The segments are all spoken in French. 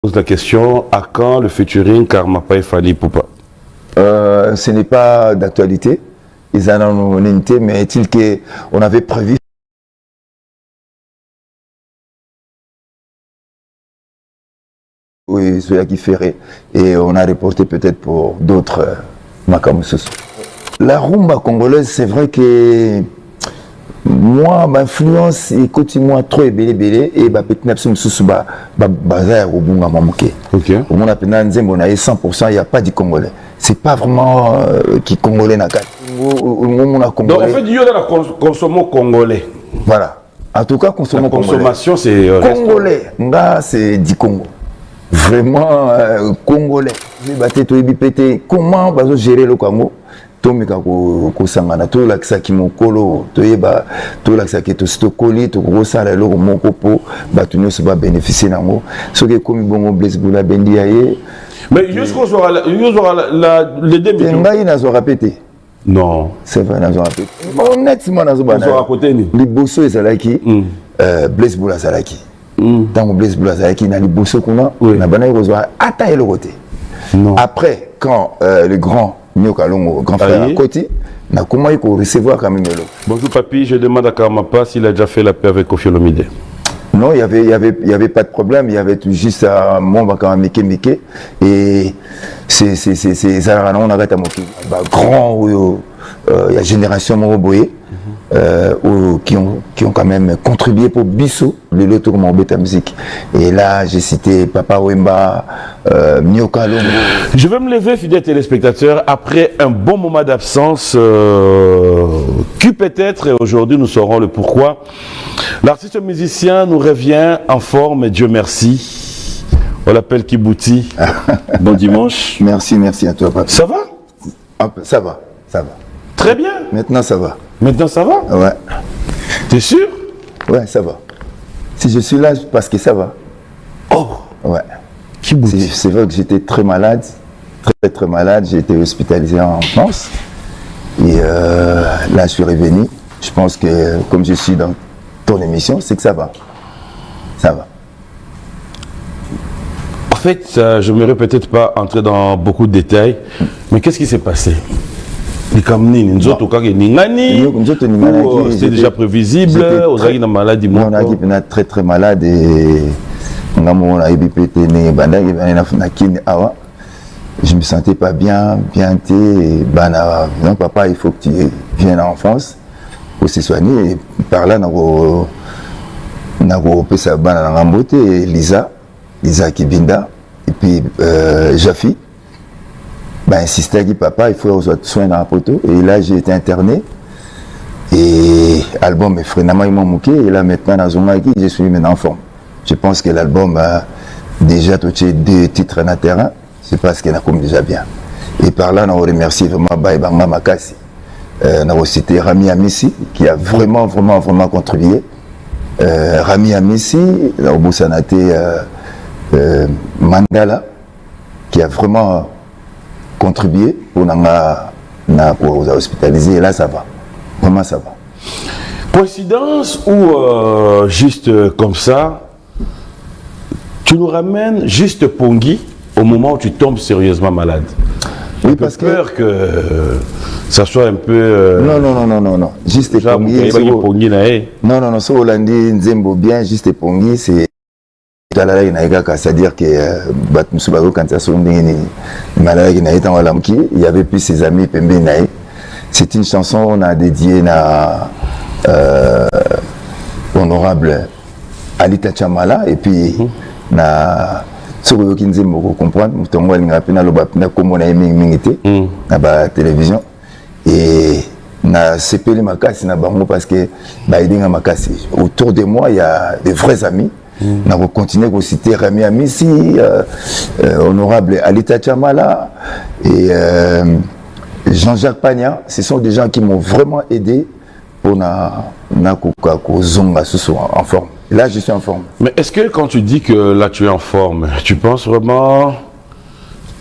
Pose la question, à quand le featuring Karmapa et Fally Ipupa? Ce n'est pas d'actualité, ils en ont une unité, mais est-il qu'on avait prévu oui, celui qui ferait, et on a reporté peut-être pour d'autres Makamusus. La rumba congolaise, c'est vrai que moi, ma influence est moi trop belé et bah petit n'absolu sous bazar au bunga mamuke. Ok. Au monde appelle Nzembo na 100%, il y a pas du congolais. C'est pas vraiment qui congolais na kat. Donc en fait, il y a la consommation congolais. Voilà. En tout cas, consommation c'est congolais. Nga c'est du Congo. Vraiment congolais. Comment bazo gérer le Congo? Tomika ko sangana to lakisa ki mokolo to yeba to lakisa ki to stokoli to ko sala lo moko po batu nyonso ba bénéficier nango soki komi bongo Blaise Boula bendi yaye mais jusqu'au soir les 2000 ngai nazo répéter non c'est vrai nazo répéter honnêtement nazo bana nazo raconter ni liboso ezalaki Blaise Boula zalaki tango Blaise Boula zalaki na liboso kuna na bana kozwa ata elo côté après quand le grand Nyokalongo, grand frère à côté, n'a comment il faut recevoir Kamingelo. Bonjour papy, je demande à Karmapa s'il a déjà fait la paix avec Koffi Olomide. Non, il y avait pas de problème, il y avait tout juste un mon Mike et c'est ça on a gâté grand il y a génération Moroboye qui ont quand même contribué pour Bissou, le loto comme bêta musique. Et là, j'ai cité Papa Wemba, Nyoka Longo. Je vais me lever, fidèles téléspectateurs, après un bon moment d'absence, qui peut-être, et aujourd'hui nous saurons le pourquoi. L'artiste musicien nous revient en forme, et Dieu merci. On l'appelle Kibouti. Bon dimanche. Merci à toi, papa. Ça va? Ça va. Très bien. Maintenant, ça va. Maintenant, ça va? Ouais. T'es sûr? Ouais, ça va. Si je suis là, parce que ça va. Oh! Ouais. C'est vrai que j'étais très malade. Très malade. J'ai été hospitalisé en France. Et là, je suis revenu. Je pense que, comme je suis dans ton émission, c'est que ça va. Ça va. En fait, je ne m'aurais peut-être pas entré dans beaucoup de détails. Mais qu'est-ce qui s'est passé? C'était déjà prévisible, on a une maladie. On a été très malade et je me sentais pas bien. Non papa, il faut que tu viennes en France pour se soigner. Et par là, on a Lisa Kibinda et puis Jafi. Insisté que papa, il faut soigner dans la poteau. Et là, j'ai été interné. Et l'album est vraiment manqué. Et là, maintenant, dans Zongaki, je suis maintenant en forme. Je pense que l'album a déjà touché 2 titres dans le terrain. Je pense qu'il a comme déjà bien. Et par là, on remercie vraiment Baïbanga Makasi. On a cité Rami Amissi, qui a vraiment contribué. Rami Amissi, on a Mandala, qui a vraiment contribuer pour nous hospitaliser et là ça va. Comment ça va? Coïncidence ou juste comme ça, tu nous ramènes juste Pongui au moment où tu tombes sérieusement malade? Oui, parce que peur que ça soit un peu non. Juste Pongui. Non, so Holandi Nzembo bien juste Pongui c'est c'est-à-dire que il y avait plus ses amis. C'est une chanson on a dédiée à honorable Alita Chamala et puis na comprendre na télévision et na sepeli makasi na bango parce que makasi autour de moi il y a des vrais amis. On va continuer à citer Rami Amissi, honorable Alita Chamala et Jean-Jacques Pagna. Ce sont des gens qui m'ont vraiment aidé pour zonga en forme. Et là, je suis en forme. Mais est-ce que quand tu dis que là tu es en forme, tu penses vraiment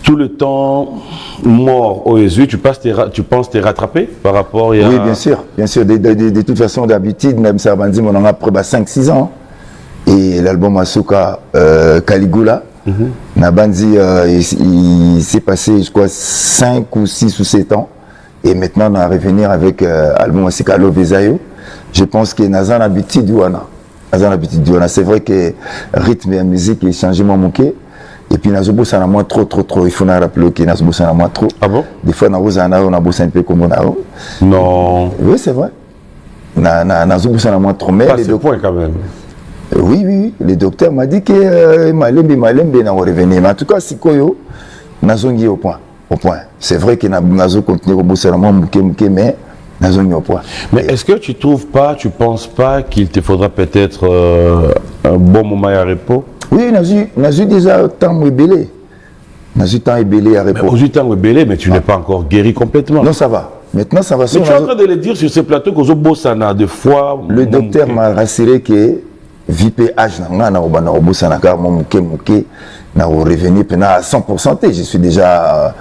tout le temps mort au Jésus, tu penses te rattraper par rapport à... Oui, bien sûr. De toute façon, d'habitude, on a après 5-6 ans. Et l'album Asuka Caligula, Nabandi, il s'est passé, je crois, 5 ou 6 ou 7 ans. Et maintenant, on va revenir avec l'album Osikalo Vezayo. Je pense que Nazan habitude Douana. C'est vrai que rythme et musique est changé mon manqué. Et puis Nazobo ça n'a moins trop. Il faut rappeler que Nazobo ça n'a moins trop. Ah bon? Des fois on a bossé un peu comme on a. Non. Oui, c'est vrai. Nazobo ça n'a moins trop. Mais pas ce point quand même. Oui. Le docteur m'a dit que Malembe n'a pas revenu. Mais en tout cas, si Koyo, Nazongi au point. C'est vrai que Nazo continue au bosser mais Nazongi au point. Mais est-ce que tu penses pas qu'il te faudra peut-être un bon moment à repos? Oui, Nazu déjà temps ébélé. Nazu temps ébélé à repos. Aujourd'hui, temps ébélé, mais tu n'es pas encore guéri complètement. Non, ça va. Maintenant, ça va. Mais tu es en train de le dire sur ces plateaux que Zobosana, des fois. Le docteur m'a rassuré que VPH n'a revenu à 100%. Je suis déjà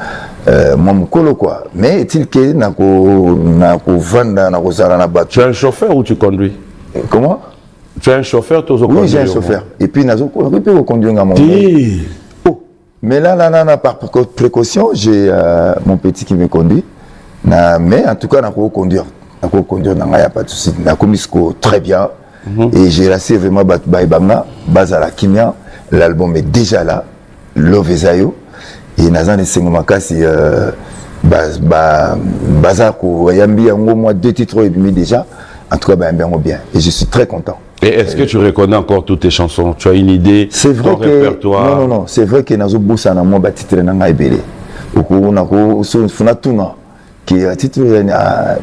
mon colo quoi. Mais est-il que tu as un chauffeur ou tu conduis? Comment? Tu as un chauffeur, tu as oui, j'ai un chauffeur. Et puis, il peut conduire à mon mais là, par précaution, j'ai mon petit qui me conduit. Mais en tout cas, je peux conduire. Il n'y a pas de souci. Je peux très bien. Et j'ai rassuré vraiment Bazala Kimia. L'album est déjà là. Love Ezayo. Et Nazan et Sengomakasi, Bazako, Yambi, au moins 2 titres et demi déjà. En tout cas, bien. Et je suis très content. Et est-ce que tu reconnais encore toutes tes chansons? Tu as une idée? C'est vrai que répertoire? Non, c'est vrai que Nazo Boussa n'a pas titre nanga ebele.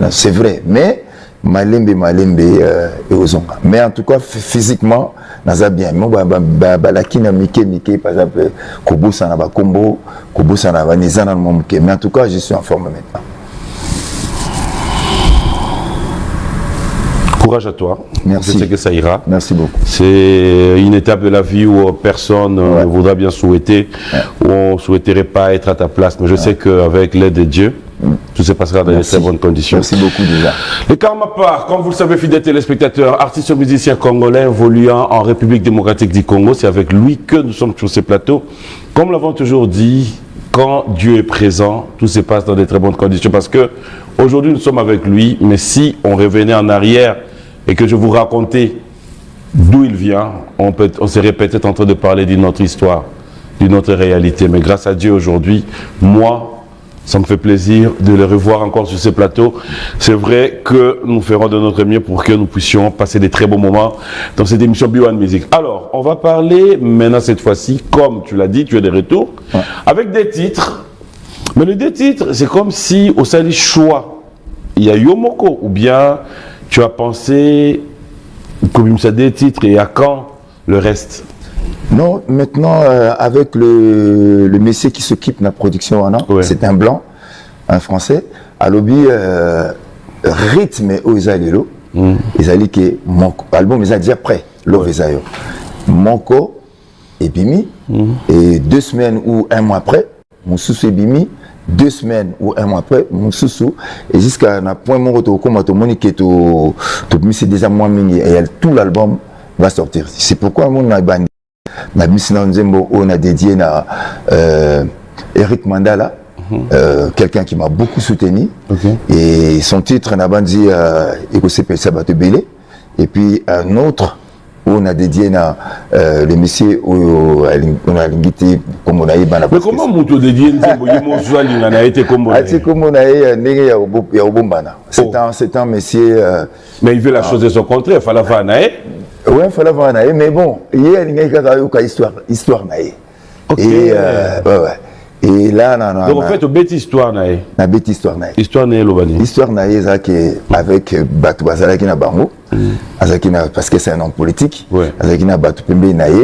C'est vrai, mais Malembe et Ozonga. Mais en tout cas, physiquement, Naza bien. Balakina Mike, par exemple, Kobusa na Bakombo, Kobusa na Vanizana Momuke. Mais en tout cas, je suis en forme maintenant. Courage à toi. Merci. Je sais que ça ira. Merci beaucoup. C'est une étape de la vie où personne ne voudra bien souhaiter, où on ne souhaiterait pas être à ta place. Mais je sais qu'avec l'aide de Dieu, tout se passera dans de très bonnes conditions. Merci beaucoup déjà. Le Karma Part, comme vous le savez, fidèles téléspectateurs, artiste musicien congolais évoluant en République démocratique du Congo, c'est avec lui que nous sommes sur ces plateaux. Comme l'avons toujours dit, quand Dieu est présent, tout se passe dans de très bonnes conditions. Parce que aujourd'hui nous sommes avec lui, mais si on revenait en arrière et que je vous racontais d'où il vient, on serait peut-être en train de parler d'une autre histoire, d'une autre réalité. Mais grâce à Dieu aujourd'hui, moi, ça me fait plaisir de le revoir encore sur ces plateaux. C'est vrai que nous ferons de notre mieux pour que nous puissions passer des très bons moments dans cette émission B1 Music. Alors, on va parler maintenant cette fois-ci, comme tu l'as dit, tu es de retour, avec des titres. Mais les 2 titres, c'est comme si au sein du choix, il y a Yomoko, ou bien tu as pensé comme ça des titres et à quand le reste? Non, maintenant, avec le monsieur qui s'occupe de la production, c'est un blanc, un français, à lobby rythme aux Izalilo, Izali qui est mon album, ils ont déjà prêt, Love Ezayo. Monko et Bimi, et 2 semaines ou 1 mois après, mon sous-sous et Bimi, 2 semaines ou 1 mois après, mon sous-sous, et jusqu'à un point, mon retour, comme tout le monde qui est c'est déjà moins mini, et tout l'album va sortir. C'est pourquoi mon album. On a dédié à Eric Mandala, quelqu'un qui m'a beaucoup soutenu. Et son titre, on a dit et puis un autre où on a dédié le monsieur on a linguité comme on a eu. Mais comment vous dédié c'est un monsieur. Mais il veut la chose de son contraire, il fallait faire un oui, il fallait voir un mais bon, il y a une histoire naïe. Et là, donc en fait, bête histoire naïe. La bête histoire naïe. Histoire naïe, l'obani. Histoire naïe, avec Batou Bazalaki na Bango, parce que c'est un homme politique. Azaki na Batou Pembe naïe,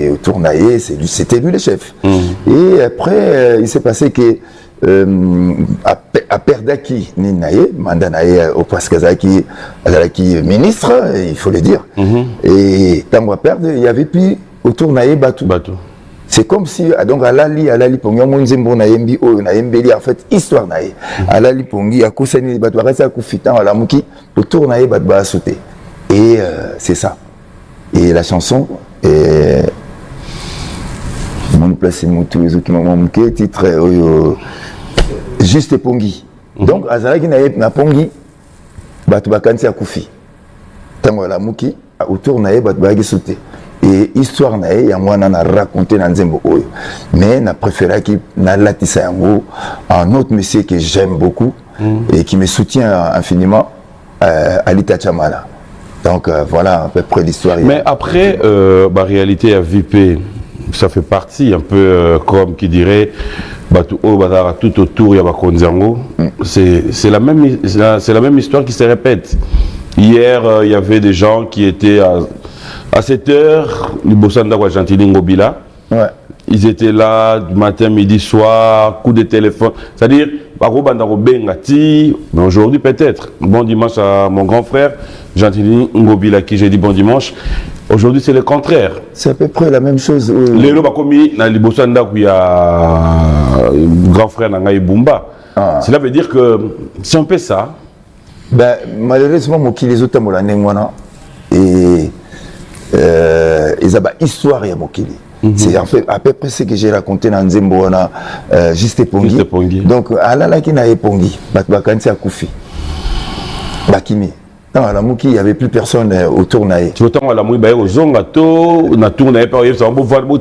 et autour naïe, c'était lui le chef. Et après, il s'est passé que à Perdaki Ninaye, mandat naye au Pascazaki, ministre, il faut le dire. Et tant à perdre, il y avait puis autour naye Batou. C'est comme si donc à Lali Pongi, Monzembo Nayembi, Nayembeli, en fait, histoire naye. À Lali Pongi, à Kousani Batou, à Koufitan, à la Mouki, autour naye Batou a sauté. Et c'est ça. Et la chanson est mon place mutu ezoki mama muke titre oyo juste pongi donc azalaki na pongi bato bakanisi akufi tango la muki autour na ye bato bayaki sauter et histoire na ye yango wana na raconter na nzembo oyo mais na préféraki na latisa yango un autre monsieur que j'aime beaucoup et qui me soutient infiniment Alita Chamala. Donc voilà à peu près l'histoire. Mais après, la réalité à VP, ça fait partie un peu comme qui dirait tout autour il y a Bakonzango. C'est la même histoire qui se répète. Hier, il y avait des gens qui étaient à 7 heures, le Bossanda Gentili Ngobila. Ouais. Ils étaient là du matin, midi, soir, coup de téléphone. C'est-à-dire, mais aujourd'hui peut-être. Bon dimanche à mon grand frère, Gentili Ngobila, qui j'ai dit bon dimanche. Aujourd'hui, c'est le contraire. C'est à peu près la même chose. Les lois commis dans les Bossanda où il y a grand frère Nangaï Bumba. Cela veut dire que c'est un peu ça. Ben, malheureusement, moi qui les autres et ils ont une histoire à Mokili. C'est en fait à peu près ce que j'ai raconté dans Nzembo Juste Pongi. Donc à la qui n'a Pongi, Bakansi a Koufi, Bakimi. Dans la Mouki, il n'y avait plus personne autour naïe. Tu vois, la Mouki, au Zongato, on a tourné par exemple, on va voir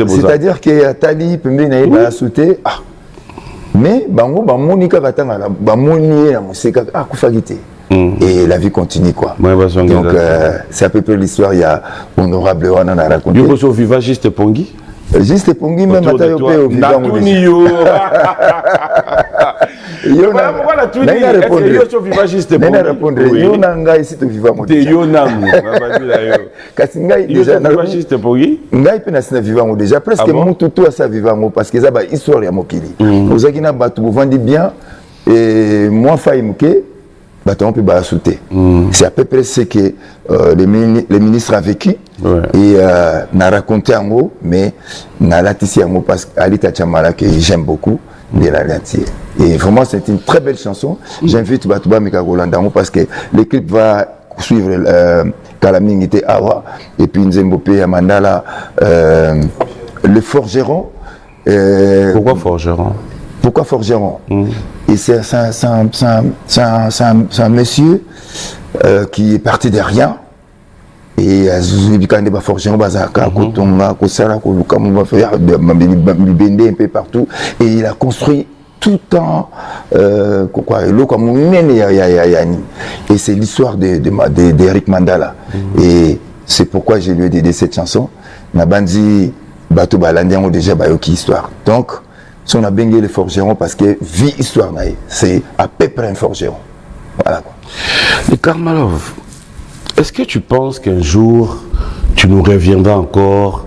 c'est-à-dire que Tali, Pembe naïe, a sauté. Mais bango bamonika batanga bamoni na musika akufagite et la vie continue quoi. Donc c'est à peu près l'histoire, il y a honorable wana na raconter. Yo so viva juste Pongi. Juste Pongi même atayo pe au vivant. Yo na répondre. Yo so viva juste Pongi. Na répondre. Yo na ngai si to viva mo. Yo namu. Kasi ngai déjà na juste Pongi. Ngai pe na sina viva mo déjà presque mutu to sa viva mo parce que ça ba histoire ya mokili. Ozaki na batu bovandi bien et moi faille muke on peut sauter. C'est à peu près ce que le ministre a vécu et n'a raconté en gros, mais n'a latissé en gros parce qu'Alita Chamala que j'aime beaucoup de la Gantier. Et vraiment c'est une très belle chanson. J'invite Batouba Mikagolandango parce que le clip va suivre Kalaming était Awa et puis Nzembope Amandala le forgeron. Pourquoi forgeron? Pourquoi forgeron? Et c'est un monsieur qui est parti de rien. Et quand il forgeron, un peu partout. Et il a construit tout le temps. Et c'est l'histoire d'Eric Mandala. Et c'est pourquoi je lui ai dédié cette chanson. Nabandi Bato Balandian déjà Bayoki histoire. Donc, si on a bengé les forgerons parce que vie histoire c'est à peu près un forgeron. Voilà quoi. Et Karmalov, est-ce que tu penses qu'un jour tu nous reviendras encore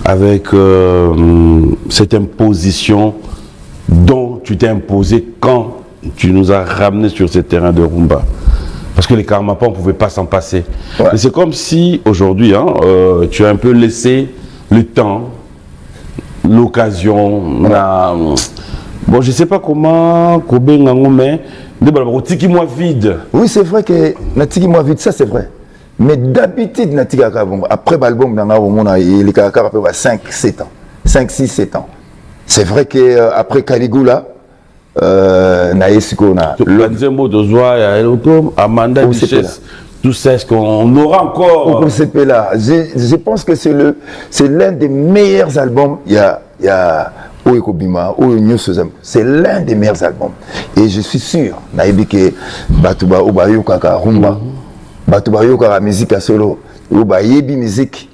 avec cette imposition dont tu t'es imposé quand tu nous as ramenés sur ce terrain de rumba? Parce que les Karmapas, on ne pouvait pas s'en passer. Ouais. C'est comme si aujourd'hui, tu as un peu laissé le temps, l'occasion, bon je sais pas comment mais moi vide. Oui c'est vrai que natiki moi vide, ça c'est vrai, mais d'habitude natiki après l'album il est à peu près 5-7 ans 5-6-7 ans. C'est vrai que après Caligula Amanda Duchesse, tout ça, ce qu'on aura encore. Je pense que c'est l'un des meilleurs albums. Il y a Oekobima, c'est l'un des meilleurs albums. Et je suis sûr, que Batouba Obayo Kaka Rumba, Batouba Yoka musique à solo, Obayebi musique,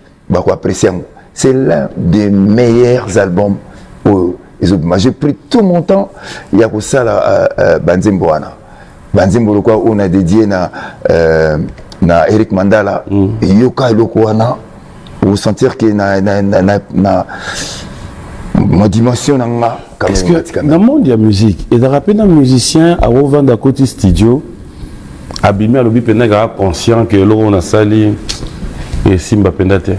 c'est l'un des meilleurs albums. J'ai pris tout mon temps, il y a pour ça Banzimboana. Banzimbo quoi on a dédié na Eric Mandala et Yoka Lokoana pour sentir que na ma dimension na quand même. Est-ce que dans le monde de la musique et de rappeler un musicien à revendre à côté studio abîmé à l'objet pénégra conscient que l'on a sali et Simba Pendate.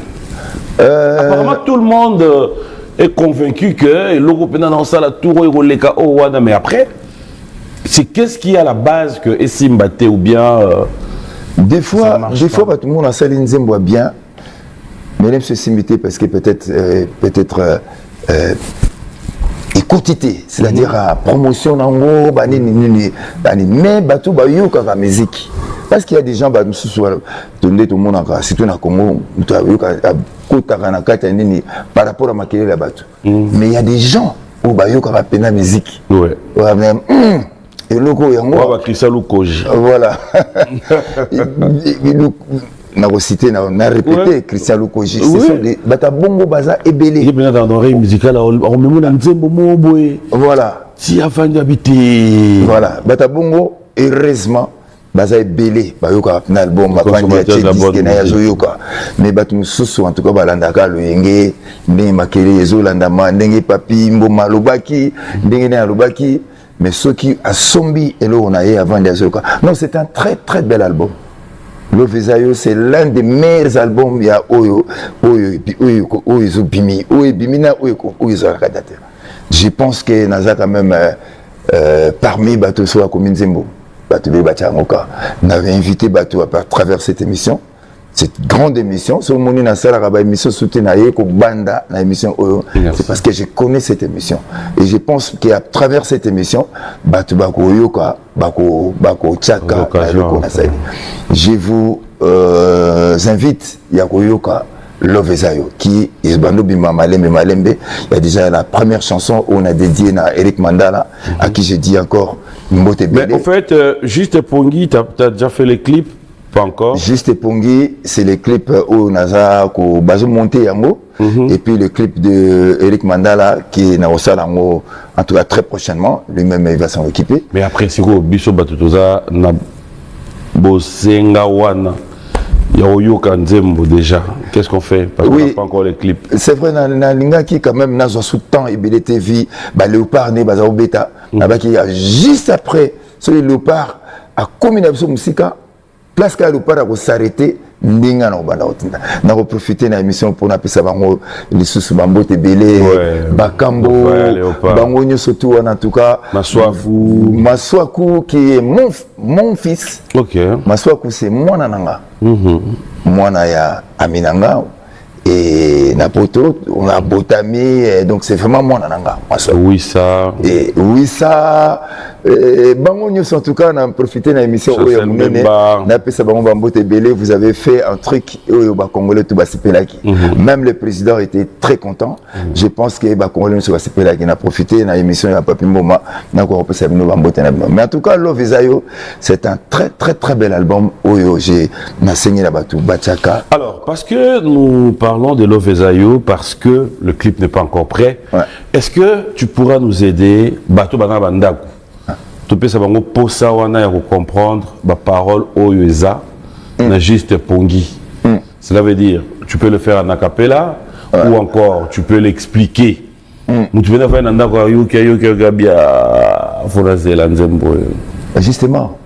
Apparemment tout le monde est convaincu que l'Européen dans ça la tour et le cas au Wada, mais après c'est qu'est-ce qui est à la base que Esimbate ou bien des fois tout le monde a salé Nzembo bien Mais même se s'imiter parce que peut-être écoutité, c'est-à-dire à promotion en haut, mais bateau bayo kaka musique. Parce qu'il y a des gens qui sont tournés tout le monde encore, surtout dans le Congo, par rapport à maquiller la bateau. Mais il y a des gens où bayo kaka pena musique. Ouais. Et le coup, voilà. On a cité, on a répété Christian Lukoji. Ce sont des batabongo baza ebele. Il y a dans l'oreille musicale, on met un nzembo moboé. Voilà. Si avant d'habiter. Voilà. Batabongo, heureusement, baza ebele. Bayoka un album, bapandi ya disque na ya zoyoka. Mais batu mususu en tout cas balandaka loyenge, ndenge makele ezo landama, ndenge papi mboma lobaki, ndenge na lobaki. Mais ceux qui a sombi et là on a eu avant de zoyoka. Non, c'est un très très bel album. Love Ezayo, c'est l'un des meilleurs albums. Il y a Oyo, Bimi, Bimina, Oyo Zakadate. Je pense que Naza quand même parmi Bateau Soa Commune Zembo, Bateau Bachangoka, n'avait invité Bateau à travers cette émission. Cette grande émission, c'est émission soutenue Banda, l'émission Oyo. C'est parce que je connais cette émission. Et je pense qu'à travers cette émission, Bateau Bako Yoka, Bako Tchaka, je vous invite Yakoyoka Love Ezayo qui est Bandobima Malembe Malembe. Il y a déjà la première chanson où on a dédié à Eric Mandala, à qui je dis encore Mbote Bele. Mais en fait, Juste Pongi, tu as déjà fait les clips? Pas encore. Juste Pongi, c'est les clips où on a monté Yango. Et puis le clip de Eric Mandala qui est dans le en tout cas très prochainement. Lui-même il va s'en occuper. Mais après, si vous biso batutoza na bosenga wana yaoyoka nzembo déjà. Qu'est-ce qu'on fait? Parce qu'on n'a pas encore les clips. C'est vrai, na linga qui quand même n'a sous temps et BD TV, bah léopard né baza bêta. Juste après, ce léopard a commis une musique. Place qu'à l'opéra à s'arrêter, n'inga na obana otinda. Na profiter na émission pour na pesa bango les sous bambo tebele, bakambo, bango nyosoto en tout cas. Maswaku qui est mon fils. Ok. Maswaku c'est moi nanga. Moi ya Aminanga. Et Napoto, on a Botami, donc c'est vraiment moi nanga. Oui ça. Et oui ça. Bango en tout cas, on a profité de l'émission vous avez fait un truc Congolais tout même le président était très content. Je pense que Congolais on a profité de l'émission il a pas pu moment mais en tout cas Love Ezayo c'est un très très très bel album où j'ai enseigné là-bas tout Bachaka. Alors parce que nous parlons de Love Ezayo parce que le clip n'est pas encore prêt. Est-ce que tu pourras nous aider Bato Bana Bandaku? Tu peux savoir pour ça comprendre la parole Oyoza na Juste Pongi. Cela veut dire tu peux le faire en acapella ou encore tu peux l'expliquer. Justement,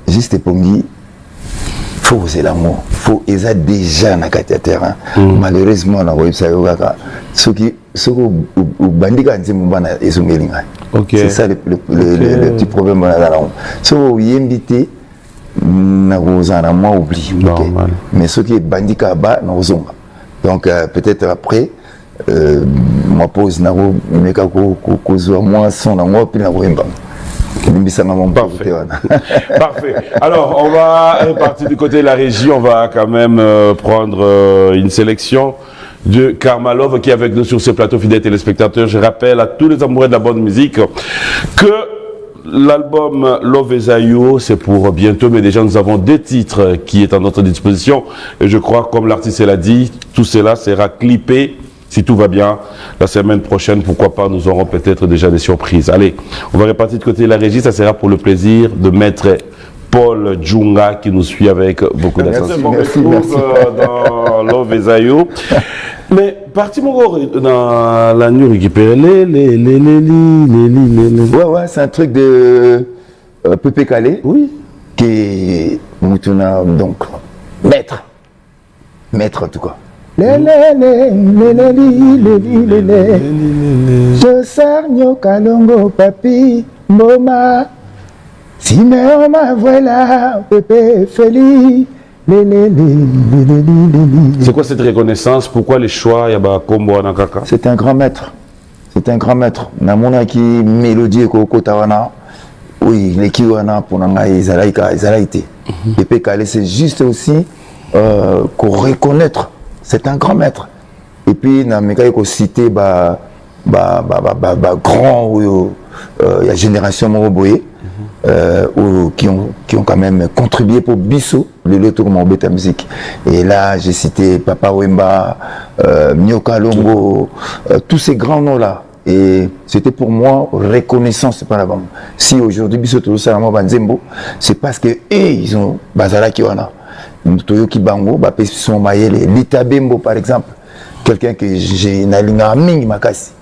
Juste Pongi, faut oser l'amour, faut eza déjà na terrain. Malheureusement na website ceux qui bandika nzemubana ezomelinga. C'est ça le petit problème dans la langue. So yembité na rozana moi oublie. Mais ceux qui bandika ba na rozonga. Donc peut-être après ma pause na ro meka ko zo moi son na moi puis na roemba. Parfait. Parfait. Alors, on va partir du côté de la régie. On va quand même prendre une sélection de Karma Love qui est avec nous sur ce plateau, fidèles téléspectateurs. Je rappelle à tous les amoureux de la bonne musique que l'album Love Ezayo, c'est pour bientôt, mais déjà nous avons 2 titres qui sont à notre disposition. Et je crois, comme l'artiste l'a dit, tout cela sera clippé. Si tout va bien, la semaine prochaine, pourquoi pas, nous aurons peut-être déjà des surprises. Allez, on va repartir de côté de la régie. Ça sera pour le plaisir de maître Paul Djunga qui nous suit avec beaucoup d'attention. Merci. Dans Love Ezayo. Mais parti dans la nuit récupérer Ouais, c'est un truc de Pépé Calais. Oui. Qui Moutuna, donc, maître en tout cas. Josarnyo Kalongo Papi Mboma Siméon ma voilà Pépé Feli C'est quoi cette reconnaissance? Pourquoi les choix? Kombo Anakaka. C'est un grand maître. C'est un grand maître. Namona qui mélodie Koko Tawana. Oui, les Kiwana pour Nanga Izalaïka, Izalaïté. Et puis c'est juste aussi qu'on reconnaître. C'est un grand maître. Et puis, Nameka ko cité grand il y a génération Moroboye qui ont quand même contribué pour Bissou, le loto comme bêta musique. Et là, j'ai cité Papa Wemba, Nyoka Longo, tous ces grands noms-là. Et c'était pour moi reconnaissance par la bande. Si aujourd'hui Bissou tout ça Banzembo, c'est parce que ils ont Bazala Kiwana, Toyoki Bango, Bapé son Mayele, Lita Bembo par exemple, quelqu'un que j'ai nalinga mingi makasi.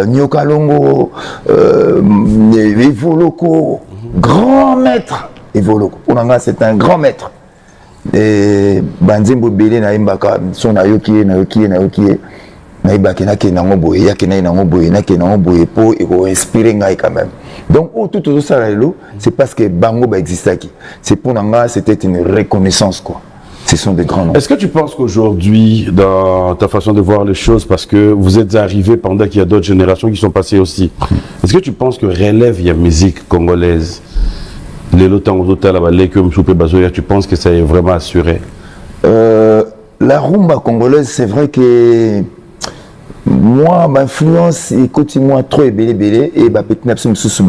Nyoka Longo, Evoloko, grand maître. Evoloko, c'est un grand maître. Et Banzembo Belé na Imbaka, son Nayoki, Naibaki na kenango boye, ya kenai nango boye, na kenango boye pour inspirer ngai quand même. Donc tout ça c'est parce que Bango ba existaki. C'est pour nanga, c'était une reconnaissance quoi. Ce sont des grands noms. Est-ce que tu penses qu'aujourd'hui, dans ta façon de voir les choses, parce que vous êtes arrivé pendant qu'il y a d'autres générations qui sont passées aussi, est-ce que tu penses que relève il y a musique congolaise, les lotans tu penses que ça est vraiment assuré? La rumba congolaise, c'est vrai que moi, ma influence écoute moi trop belé et bah petit n'absolu sous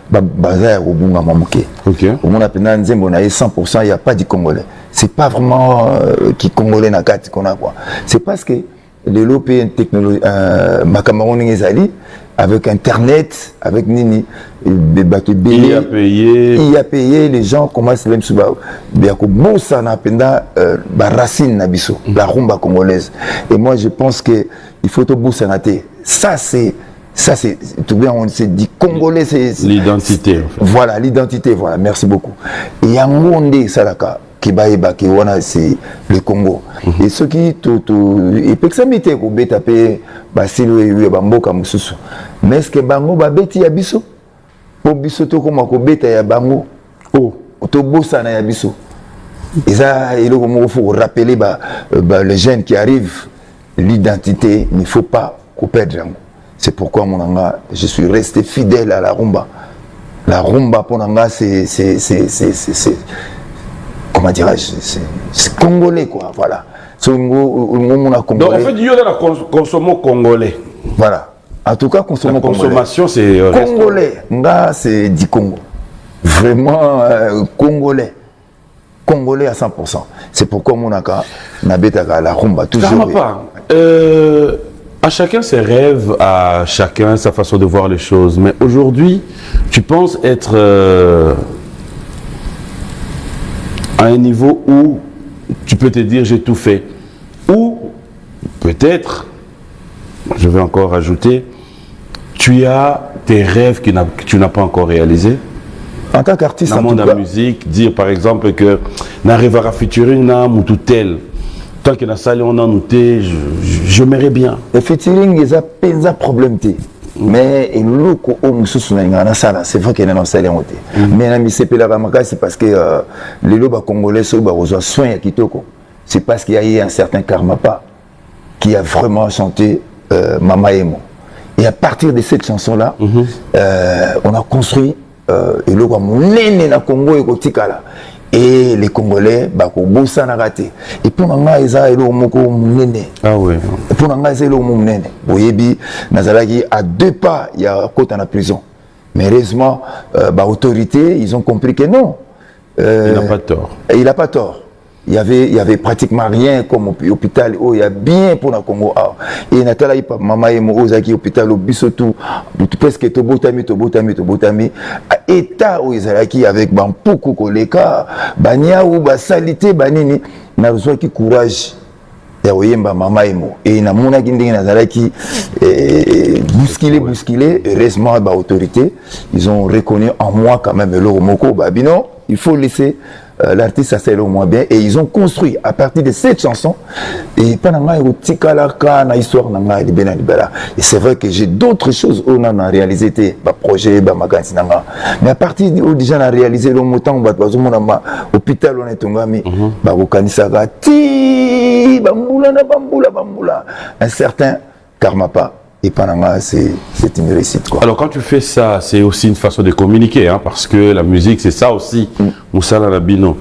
bazar au bunga mamuke. OK. Au monde appelle Nzembo na 100%, il y a pas du congolais. C'est pas vraiment qui congolais na carte qu'on a quoi. C'est parce que les lopé technologie ma Cameroun ezali avec internet, avec nini il a payé les gens commencent même sous bien que bossa na penda racine na biso la rumba congolaise. Et moi je pense que il faut tout bossa na té. Ça c'est tout bien, on s'est dit congolais, c'est l'identité. En fait. Voilà, l'identité, voilà, merci beaucoup. Et Yangonde Salaka, Kibaïba, Kiwana, c'est le Congo. Et ceux qui, et peut que ça m'était qu'on bête tapé, Basilo et Bambo comme Soussou. Mais est-ce que Bango va bêter Yabiso? Pour Bissoto, comme on bête à Bango, oh, to bossa na Yabiso. Et ça, il faut rappeler les jeunes qui arrivent, l'identité, il ne faut pas qu'on perde. C'est pourquoi mon anga, je suis resté fidèle à la rumba. La rumba pour Nanga, c'est comment dirais-je, c'est congolais quoi, voilà. Donc en fait, il y a la consommation congolais. Voilà. En tout cas, consommation consommation, c'est congolais. Nga, c'est du Congo. Vraiment congolais. Congolais à 100%. C'est pourquoi mon anga, n'habitaka la rumba toujours. À chacun ses rêves, à chacun sa façon de voir les choses. Mais aujourd'hui, tu penses être à un niveau où tu peux te dire j'ai tout fait. Ou peut-être, je vais encore rajouter, tu as tes rêves que tu n'as pas encore réalisés. En tant qu'artiste, dans le monde de la musique, dire par exemple que n'arrive à featuring ou tout tel. Tant que la salle on a noté, je m'aimerais bien. Le featuring, il y a un problème. Mais le c'est vrai qu'il y a un salaire. Mais c'est parce que les lobes congolais ont soin à Kitoko. C'est parce qu'il y a eu un certain Karmapa qui a vraiment chanté Mama Emo. Et à partir de cette chanson-là, on a construit le logo à Congo et Kotikala. Et les Congolais, bossa na raté. Et pour nga eza elo moko munene. Ah ouais. Et pour nga eza elo munene. Boyebi nazalaki à 2 pas il y a côté en prison. Mais heureusement autorité, ils ont compris que non. Il n'a pas tort. Il n'a pas tort. Il y avait pratiquement rien comme hôpital. Oh, il y a bien pour le Congo. Et Nathalie, maman et moi, aux hôpital, au Bissotou, presque Tobotami. État où ils sont avec Bampoukou, Koleka, Bania ou Basalité, Banini, n'a besoin de courage. Maman et moi. Et na mona gindi nazalaki bousculé, heureusement autorité, ils ont reconnu en moi quand même le moko babino, il faut laisser l'artiste ça c'est le moins bien et ils ont construit à partir de cette chanson et pendant na histoire et c'est vrai que j'ai d'autres choses où on a réalisé des projets mais à partir où déjà on a réalisé le montant hôpital on est tongami bakokanisaka ti bambula un certain Karmapa. Et Panama, c'est une réussite. Quoi. Alors quand tu fais ça, c'est aussi une façon de communiquer, hein, parce que la musique, c'est ça aussi, Moussala Labino.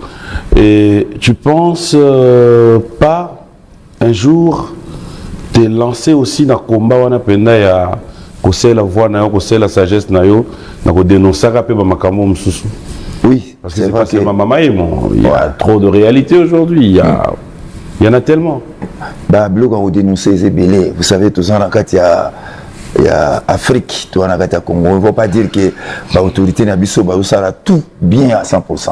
Et tu penses pas un jour te lancer aussi dans le combat où on a la voix, la sagesse, dénoncer oui, parce que c'est pas que maman il y a trop de réalité aujourd'hui, il y en a tellement. Vous savez, tout ça, il y a Afrique, tout en Congo. On ne va pas dire que l'autorité n'a pas tout bien à 100%.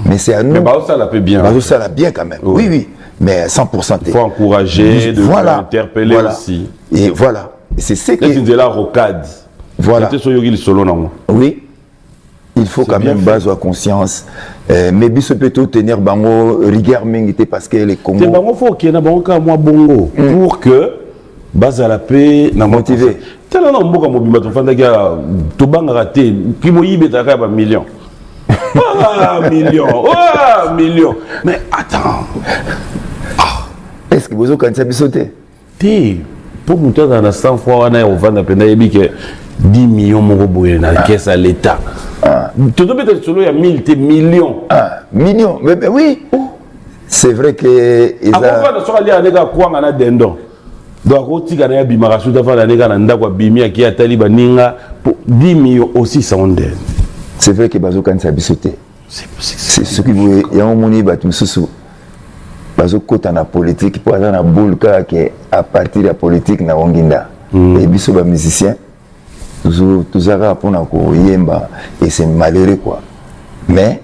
Mais c'est à nous. Mais ça l'a fait bien. Ça l'a bien quand même. Oui, oui. Mais à 100%. Il faut encourager, interpeller aussi. Et voilà. C'est ce que. C'est de la rocade. Voilà. Oui. Il faut quand même base à conscience. Mais biso peut tenir bango rigueur mingité parce que les Congo. C'est bango faut qu'il y ait bango moi bongo pour que base à la paix na motivé. Tellement non mboka mobimba to fanda kia to banga raté qui mo yibe ta ka ba million. Ah million. Ah million. Mais attends. Est-ce que vous avez quand ça bisoté? Ti pour monter dans la 100 fois on a au vendre pena yebi que 10 millions mon boye na caisse à l'état. Tu dois mettre sur il y a 1000 millions. Millions. Mais oui. C'est vrai que. Avant de aller à l'état quoi on a dendon. Donc aussi quand il y a bimarasu d'avant la nègre nanda quoi bimia qui a taliba ninga pour 10 millions aussi ça on donne. C'est vrai que bazo quand ça bisoté. C'est ce qui vous y a un moni batu susu. Bazo kota na politique pour aller na boule que à partir de la politique na onginda. Et biso ba musicien tous à pour yemba et c'est malheureux quoi. Mais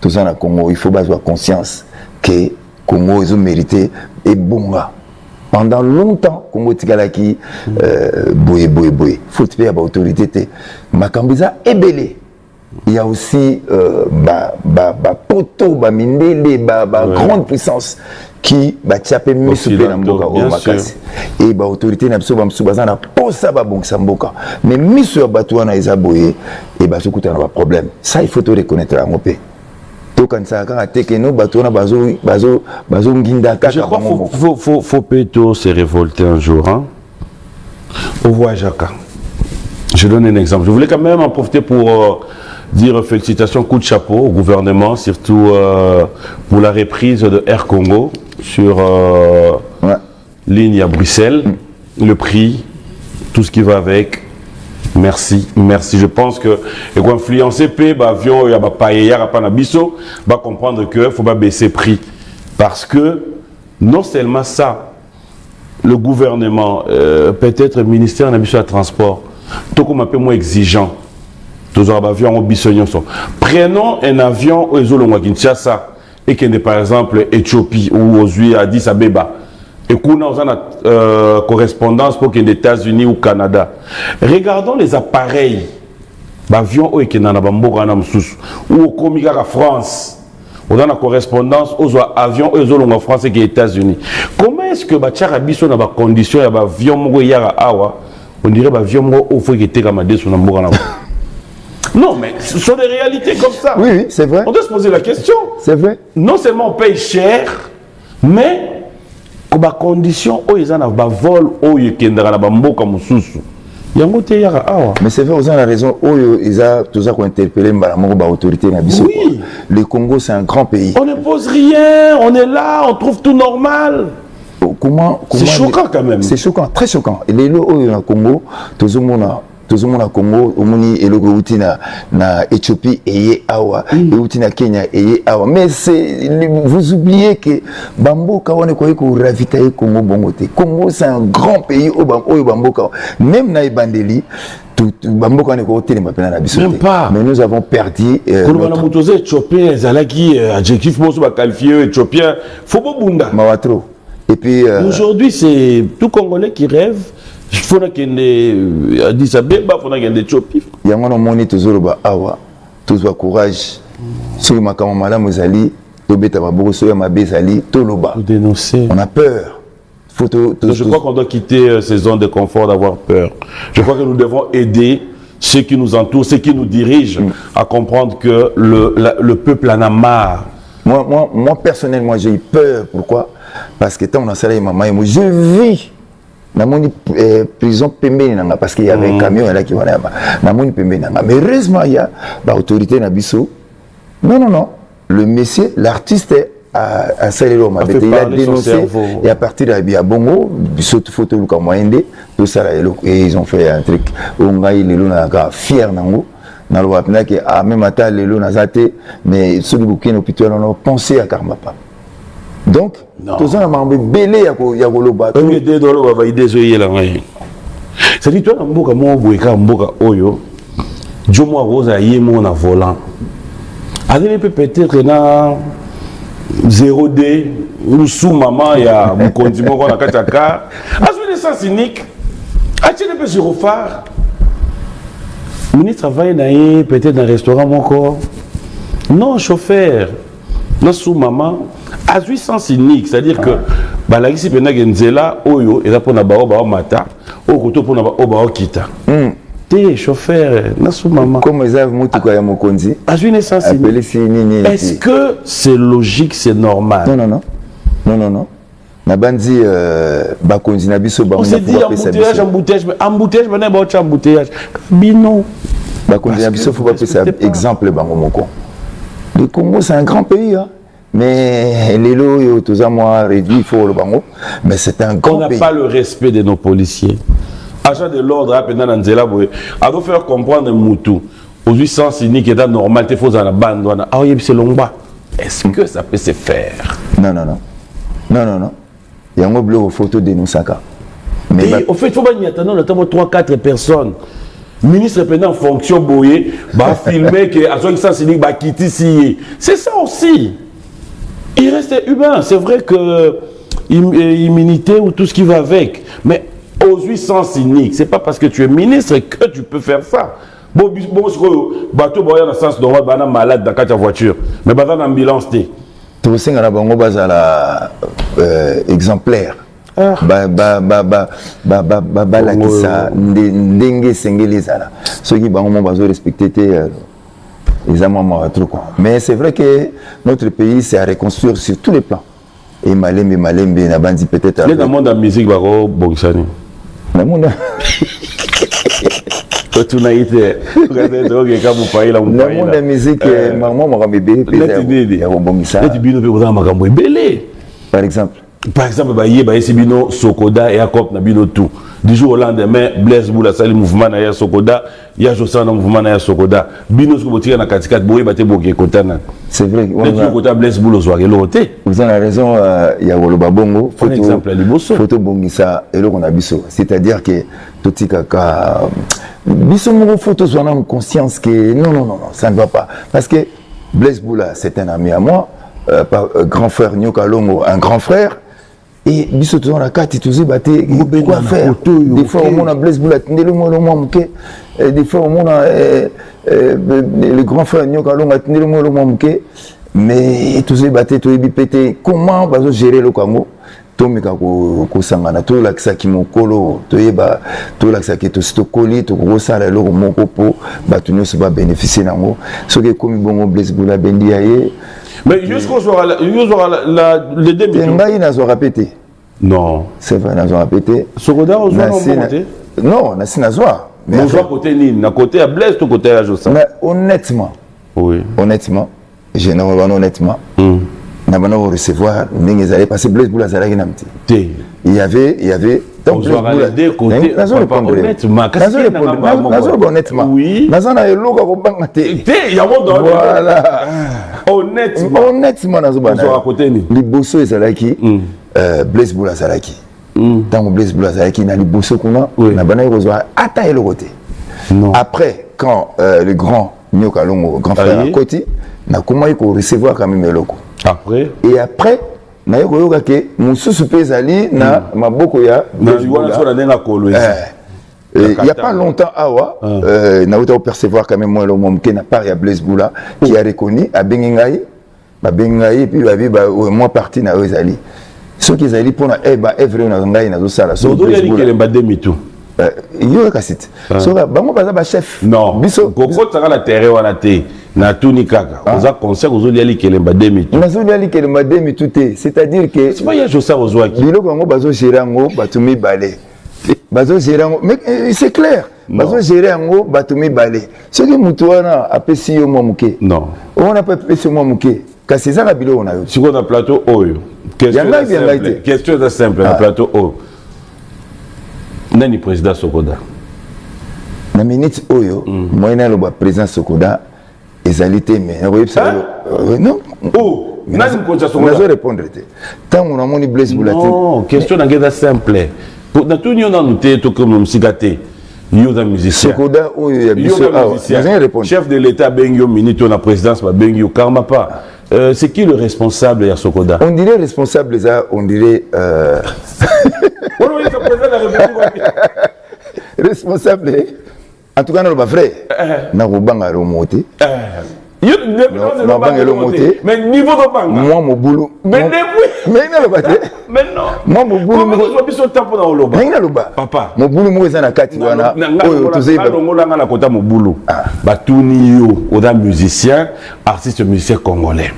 tout ça na Congo il faut avoir conscience que Congo ils ont mérité et bonga. Pendant longtemps, Congo Tigalaki, boye. Faut faire l'autorité. Makambiza est belé. Il y a aussi poto, mindele, grande puissance qui tchapé misupé na mboka au makasi. Et l'autorité n'a pas besoin posa ba bon samboka. Mais misu ya batu wana eza boye et ba sokuta na problème. Ça il faut te reconnaître à mon pays. Je crois qu'il faut plutôt se révolter un jour. Hein? Au voyage Jacques. Je donne un exemple. Je voulais quand même en profiter pour dire félicitations, coup de chapeau au gouvernement, surtout pour la reprise de Air Congo sur ligne à Bruxelles. Le prix, tout ce qui va avec. Merci. Je pense que et influencer avion ya va comprendre que faut pas baisser prix parce que non seulement ça, le gouvernement peut-être le ministère n'a besoin de transport, tout comme un peu moins exigeant. Tous avions prenons un avion aux Kinshasa et qui est par exemple Éthiopie ou aux Addis Abeba. Et qu'on a une correspondance pour qu'il y ait des États-Unis ou Canada. Regardons les appareils. L'avion qui est dans la ou au Comica à France. On a une correspondance aux avions en France et aux États-Unis. Comment est-ce que Bacharabiso n'a pas condition à l'avion on dirait l'avion au faut qu'il était comme sur la Non, mais ce sont des réalités comme ça. Oui, c'est vrai. On doit se poser la question. C'est vrai. Non seulement on paye cher, mais comme condition où ils ont un vol où ils kendra na bamboka mususu yango te yaka awa. Mais c'est vrai, ils ont la raison où ils ont tout ça qu'on interpellé par autorité na biso. Oui. Le Congo c'est un grand pays. On ne pose rien, on est là, on trouve tout normal. Comment c'est choquant quand même. C'est choquant, très choquant. Et les lots au Congo, tout le monde na Congo, omoni eloko uti na Éthiopie et awa, et uti na Kenya et awa. Mais vous oubliez que Bamboka on est quoi que ravitailler Congo bongoté. Congo c'est un grand pays au Bamboka. Même na Ibandeli, tout Bamboka on est quoi télé maintenant na bisoté. Même pas. Mais nous avons perdu. Quand on a monté Éthiopien, Zalaki, adjectif moi sur qualifié Éthiopien, faut pas bunda. Mawatro. Et puis aujourd'hui c'est tout Congolais qui rêve. Il faut qu'il y ait Addis Abeba, il faut qu'il y ait Éthiopie. Il y a un moment toujours awa, toujours courage. Sur ma camarade Mozali, Tobeta Baboso Mabezali, Toloba. Dénoncer. On a peur. Je crois qu'on doit quitter ces zones de confort d'avoir peur. Je crois que nous devons aider ceux qui nous entourent, ceux qui nous dirigent à comprendre que le peuple en a marre. Moi personnellement, j'ai eu peur. Pourquoi? Parce que tant on a salé maman, je vis dans mon prison pembeni parce qu'il y avait un camion là qui va là. Dans mon pembeni. Mais heureusement, il y a l'autorité Nabiso. Non. Le monsieur, l'artiste a salé l'homme. Il a dénoncé. Et à partir de la Bongo, Bisso photo Luka Moende, tout ça là, et ils ont fait un truc. On a eu les loups fiers nango. Dans le wapna qui a même atteint les loups nazate, mais ceux qui bouquin hôpital on a pensé à Karmapa. Donc, tout ça m'a belé à Yagoloba. On est des dollars, on va y désoyer là. Ça dit toi, Mboka Mboka Mboka Oyo, Jomo Rosa Yemo na volant. Allez peut-être na 0D ou sous maman il y a mon condiment qu'on a kataka. As-tu des sens cyniques? As-tu des petits gyrophares? Le ministre travaille peut-être dans un restaurant mon corps. Non, chauffeur. Non, sous maman. À 800 cynique, c'est-à-dire que la ici pendant Genzela, Oyo, et là pour Nabao Mata, au côté pour Nabao Kita. T'es chauffeur, non, sous maman. Comme les avons dit que mon condi. À 800 cynique. Est-ce que c'est logique, c'est normal? Non. Nabandi bakonzi na biso ba on s'est dit embouteillage, maintenant ba embouteillage. Bino. Bakonzi na biso faut pas ça exemple bango moko. Le Congo c'est un grand pays hein. Mais les lots tous à moi réduit faut le bango, mais c'est un grand pays. On n'a pas le respect de nos policiers. Agent de l'ordre à pendant Nzela boy. À nous faire comprendre Moutou. Aux 800 cyniques est normal te faut dans la bande ah oui c'est longba. Est-ce que ça peut se faire? Non. Il y a un bleu photo de nous Saka. Mais au fait, il faut pas y attendre, notamment 3-4 personnes. Ministre pendant en fonction boyer, va filmer que à son sens il va quitter ici. C'est ça aussi. Il reste humain. C'est vrai que immunité ou tout ce qui va avec. Mais aux 800 cyniques, c'est pas parce que tu es ministre que tu peux faire ça. Bon, bateau boyer dans le sens normal, banana malade dans ta voiture, mais dans l'ambulance t'es. Tout ça na bango bazala exemplaire la kisa ndenge sengeli zala ceux qui bango bazo respecter les amants truc quoi. Mais c'est vrai que notre pays c'est à reconstruire sur tous les plans et malembe na bandi peut-être dans le monde de la musique bako bongsani dans le monde tu n'as été regardez donc comme pays là le monde de la musique maman m'a bébé par exemple bah y est Sibino Sokoda et Akop na bino tout du jour au lendemain Blaise Boula sali mouvement na ya Sokoda ya Josan na mouvement na ya Sokoda bino ce botika na katikat boye bate boke kotana c'est vrai on kota Blaise Boula soir loté vous avez raison ya Woloba Bongo photo exemple liboso photo bongisa eloko na biso c'est-à-dire que totika ka biso mo photo soit en conscience que non ça ne va pas parce que Blaise Boula c'est un ami à moi grand frère Nyoka Longo un grand frère. Et biso toujours la carte tu sais batté quoi faire des fois au monde a Blaise Boula tendez le moi des fois au monde le grand frère Nyoka Longo tendez le moi mais tu sais batté tu es pété comment va gérer le Congo tomika ko sangana to lakisa ki mokolo to yeba to lakisa ki to stokoli to rosala lo moko po batu nyonso ba bénéficier nango soki komi bongo Blaise Boula bendi aye. Mais jusqu'au soir, les 2 millions. Il n'a pas répété. Non. C'est vrai, il n'a pas répété. Sokoda, on a côté. Non, on a pas. Mais on voit côté Nîmes, à côté à Blaise, tout côté à Jossa. Honnêtement. Oui. Honnêtement. Honnêtement. N'a pas recevoir, mais allait passer Blaise Boula Zalagi Namti. Il y avait. Donc, Blaise Boula des côtés. Honnêtement. Oui. Il y a voilà. Honnêtement, à côté les bosso et Zalaki, Blaise Boula Zalaki. Tant Blaise Boula Zalaki, n'a les bosso qu'on a, n'a pas atteint le côté. Après, quand le grand Nyoka Longo, grand frère à côté, n'a comment il faut recevoir quand même le loco. Après. Et après, n'a eu que mon sous-pèse ali na maboko ya. Il n'y a pas longtemps, n'a pas percevoir quand même moi le monde qui n'a pas Blaise Boula qui a reconnu à Bengingaï babengai puis babi ba moi parti na ezali ceux qui ezali pour na evre na ngai na zo sala so do yali kelemba demi tout yo kasite so bango baza ba chef non biso koko tsaka la terre wana te na tuni kaka oza conseil ozo yali kelemba demi tout na zo yali kelemba demi tout c'est-à-dire que c'est pas ya josa ozo ki biloko bango bazo gérer ngo batumi balé bazo gérer ngo mais c'est clair bazo gérer ngo batumi balé ce qui mutu wana apesi yo momuke non on a pas pesi momuke kasi za biloko na yo siko na plateau oyo question est simple na plateau oyo nani président Sokoda na minute oyo moyena lo ba président Sokoda ezalité mais non oh nani konza Sokoda nazo répondre te tant on a moni Blaise Boulaté non question est simple na tout nous noté to comme musicate yo da musicien Sokoda oyo ya biso chef de l'état bengyo minute na présidence ba bengyo karma pas c'est qui le responsable ya Sokoda on dirait responsable ça on dirait responsable en tout cas non pas vrai na robanga remonter mais niveau de banque moi mon boulot mais na le baté mais non moi mon boulot moi biso tapo na oloba na loba papa mon boulot mo eza na kati wana oyo tozei ba longola nga na kota mon boulot batuni yo oda musicien artiste musicien congolais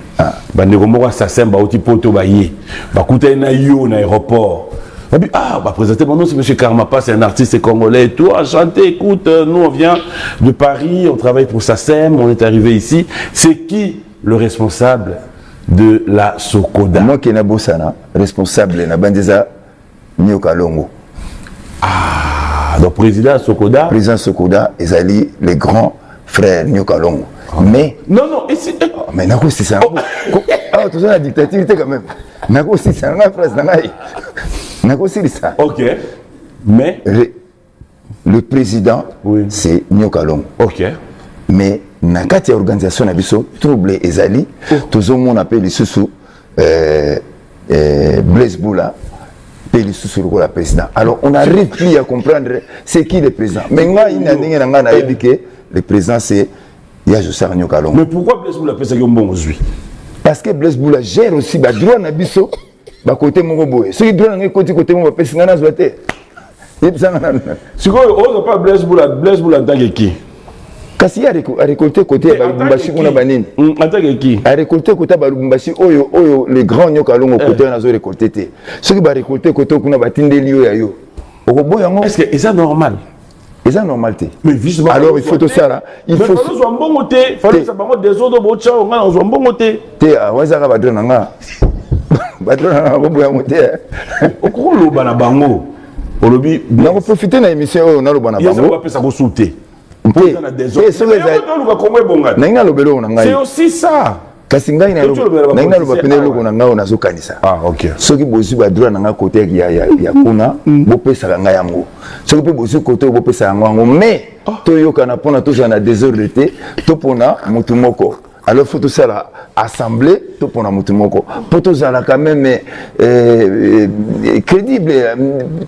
bandeko moko assassin ba oti poto ba ye bakuta na yo na aéroport bah présenter mon nom c'est monsieur Karmapa, c'est un artiste congolais et tout, enchanté, écoute, nous on vient de Paris, on travaille pour SACEM, on est arrivé ici. C'est qui le responsable de la Sokoda? Moi qui Bosana, responsable na Bandeza Nyoka Longo. Ah, donc président Sokoda. Président Sokoda, Ezali, les grands frères Nyoka Longo. Mais non ici mais nako c'est ça. Ah, tout ça la dictature quand même. Nako c'est ça, la phrase nangai. Ça. Ok. Mais le président, oui. C'est Nyoka Longo. Ok. Mais na kati organisation na biso trouble ezali, tout on appelle les sous Blaise Boula, les sous le président. Alors on n'arrive plus à comprendre c'est qui le président. Mais moi il a dit que le président c'est Yajosa Nyoka Longo. Mais pourquoi Blaise Boula fait ça comme bon aujourd'hui? Parce que Blaise Boula gère aussi ba droit na biso. Ba côté mon boy ceux qui doivent côté mon pèse ngana zoate c'est quoi on pas Blaise Boula tant que qui kasi a récolté côté ba Lubumbashi kuna banini en tant que qui a récolté côté ba Lubumbashi oyo les grands Nyoka Longo côté na zo récolté té ceux qui ba récolté côté kuna batindeli yo ya yo okoboy yango est-ce que c'est normal? C'est normalité. Mais visiblement alors il faut tout ça là. Il faut un bon côté, fallait ça bango des autres bocha on a un bon côté. Té a waza ka badona nga. Badona nga boya moté. Okoko loba na bango. Olobi na ko profiter na émission oyo na loba na bango. Yesa ko pesa ko souter. Na des autres. C'est aussi ça. Kasi ngai na loba pene loko na ngao na zo kanisa. Ah OK. Soki bozu ba droit na nga côté ya kuna bo pesa nga yango. Soki pe bozu côté bo pesa yango mais to yoka na pona to na désordre te to pona mutu moko. Alors faut tout ça là assemblée to pona mutu moko. Pour tout ça là quand même crédible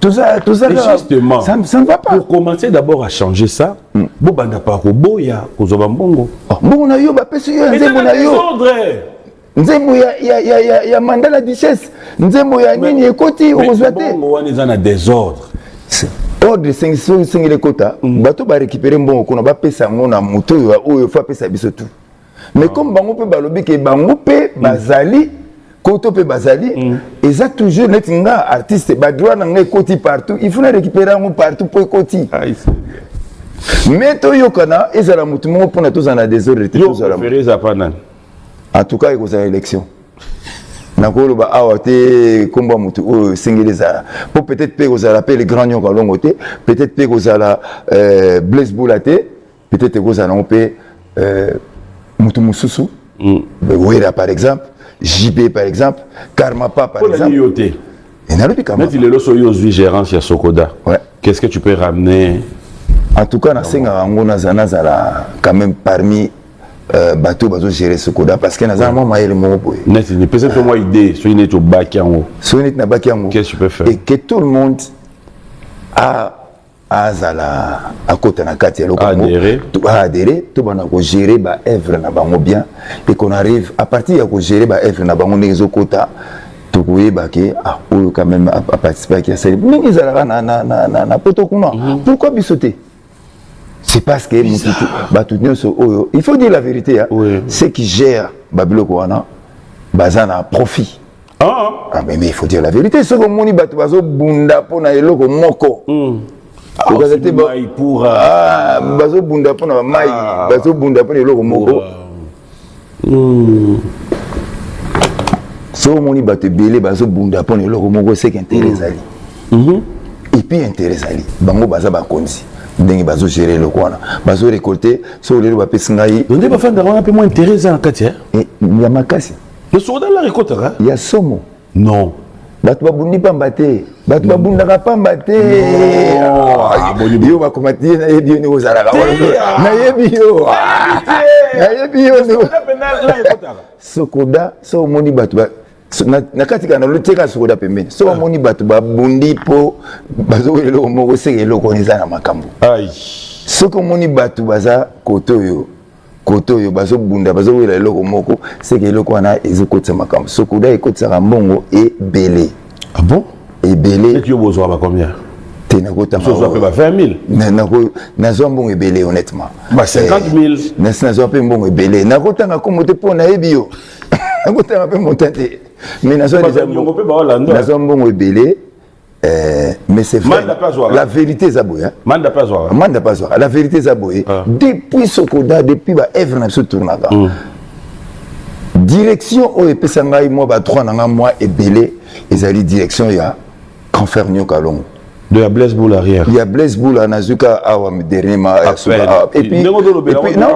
tout ça justement ça ne va pas. Pour commencer d'abord à changer ça, bo banda pa ko boya ko zoba mbongo. Mbongo na yo ba pesa yo nzembo na yo. Nzembo ya mandala duchesse nzembo ya nini ekoti okozwate mbongo wana eza na désordre. Ordre 5 le quota bato ba récupérer mbongo kuna ba pesa ngo na moto oyo fa pesa biso tout. Mais comme bango pe balobi ke bango pe bazali koto pe bazali eza toujours netinga artiste ba droit na ngai koti partout il faut na récupérer ngo partout pour koti. Mais to yokana ezala mutu mo pona to zana désordre to zala. En tout cas il y a élection. Nakolo ba awate komba mutu o singeleza. Pour peut-être pe ozala pe les grands Nyoka Longo te, peut-être pe ozala Blaise Boula te, peut-être ozala on pe mutu mususu. Wera par exemple, JB par exemple, Karmapa par exemple. Et n'alobi Karmapa. Mais il est là sur Yozui gérant chez Sokoda. Ouais. Qu'est-ce que tu peux ramener? En tout cas, na senga ngona zana quand même parmi bateau bateau gérer Sokoda parce que nazana moi maïle mon boy. Net, il peut être moi idée, soit il est au bac en haut. Soit il est na bac en haut. Qu'est-ce que tu peux faire? Et que tout le monde a azala akota na kati ya adhérer tout bana ko gérer ba œuvre na bango bien et qu'on arrive à partir ya ko gérer ba œuvre na bango ndenge ezokota to koyeba ke oyo quand même a participer à ça mais ezalaka na poto kuna pourquoi bisoter c'est parce que batu nyonso oyo il faut dire la vérité hein ceux qui gèrent babiloko wana bazana profit mais il faut dire la vérité ce que moni batu bazo bunda pona eloko moko pour bazo bunda pona mai bazo bunda pona eloko moko so moni batu belé bazo bunda pona eloko moko c'est qu'intérêt ali et puis intérêt ali bango baza ba konzi ndenge bazo gérer le kwana bazo récolter so lelo ba pesingai ndenge ba fanda on a peu moins intéressant kati et ya makasi le soda la récolte ya somo non batu babundi pamba te batu babundaka pamba te yo bakomati na yebi ni ozalaka na yebi yo sokoda so moni batu na kati kana loteka sokoda pembeni so moni batu babundi po bazo eloko moko seke eloko eza na makambo soko moni batu baza koto yo bazo bunda bazo wela eloko moko seke eloko wana ezokotisa makambo sokoda ekotisaka mbongo ebele ah bon ebele et tu besoin ba combien tena kota so so ba 20 000 na zo mbongo ebele honnêtement ba 50 000 na zo pe mbongo ebele na kota nga komote pona ebio na kota nga pe montante mais na zo déjà na zo mbongo ebele mais c'est vrai la vérité zaboya manda pas voir la vérité zaboya depuis Sokoda depuis ba œuvre na so tournaka direction o epesa ngai moi ba 3 nanga moi ebele ezali direction ya Confernio Kalongo de la Blaise Boule arrière il y a Blaise Boule nazuka awa dernièrement et puis non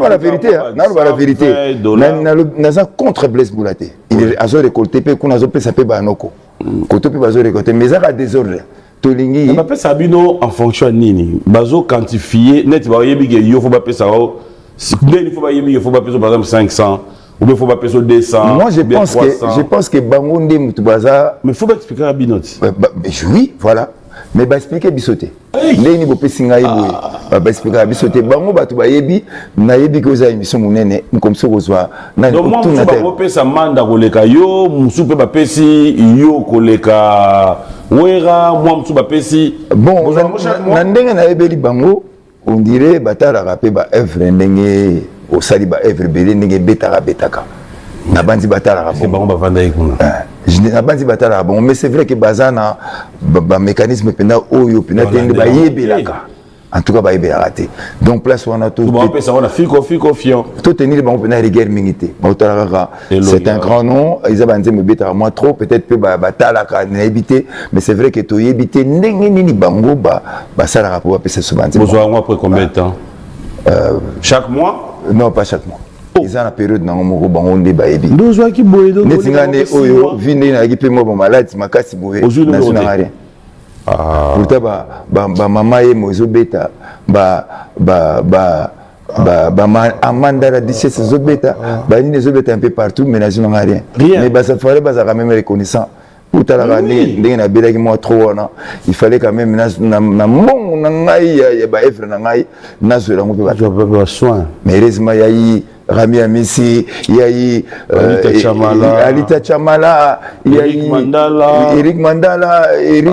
la vérité la vérité naza contre Blaise Boule il a récolté pe kuna zo pesa pe banoko koto pe bazo récolter mais ça a désordre tolingi ba pesa bino en fonction nini bazo quantifier net ba yebi ke yo faut ba pesa o il faut ba yebi il faut ba pesa par exemple 500 ou bien faut pas payer 200 moi je pense que bango ndé mutu baza mais faut pas expliquer à binoti oui voilà mais ba expliquer bisoté ndeni bo pesinga yibo ba expliquer bisoté bango batu ba yebi na yebi ko za émission munene comme ça kozwa na tout na ba pesa manda koleka yo musu pe ba pesi yo koleka wera moi musu ba pesi bon na ndenge na yebeli bango on dirait batara rapé ba œuvre ndenge au sali ba œuvre belé ndenge betaka na bandi batala c'est bon ba vanda ikuna je na bandi batala bon mais c'est vrai que bazana ba mécanisme pena oyo pena tende ba yebelaka en tout cas ba yebelaka te donc place on a tout on peut ça on a fiko fion tout tenir ba pena rigueur mingité ba otala c'est un grand nom ils a bandi me betaka moi trop peut-être pe ba batala ka na éviter mais c'est vrai que to yebité ndenge nini bango ba sala rapport pe ce bandi besoin après combien de temps chaque mois non pas chaque mois ils ont la période dans mon bango nde ba yebi ndozwa ki boyedo netingane oyo vinde na ki pe mo ba malade makasi boye na zona rien pourtant ba mama ye mozo beta ba amanda la 17 zo beta ba ni zo beta un peu partout mais na zona rien mais ba ça fallait ba quand même reconnaissant pour ta la ndenge na belaki moi trop wana il fallait quand même na mbongo na ngai ya ba effre na ngai na zo la mo ba soin mais heureusement ya yi Rami Amisi, il y a eu Alita Chamala, il y a eu Eric Mandala, il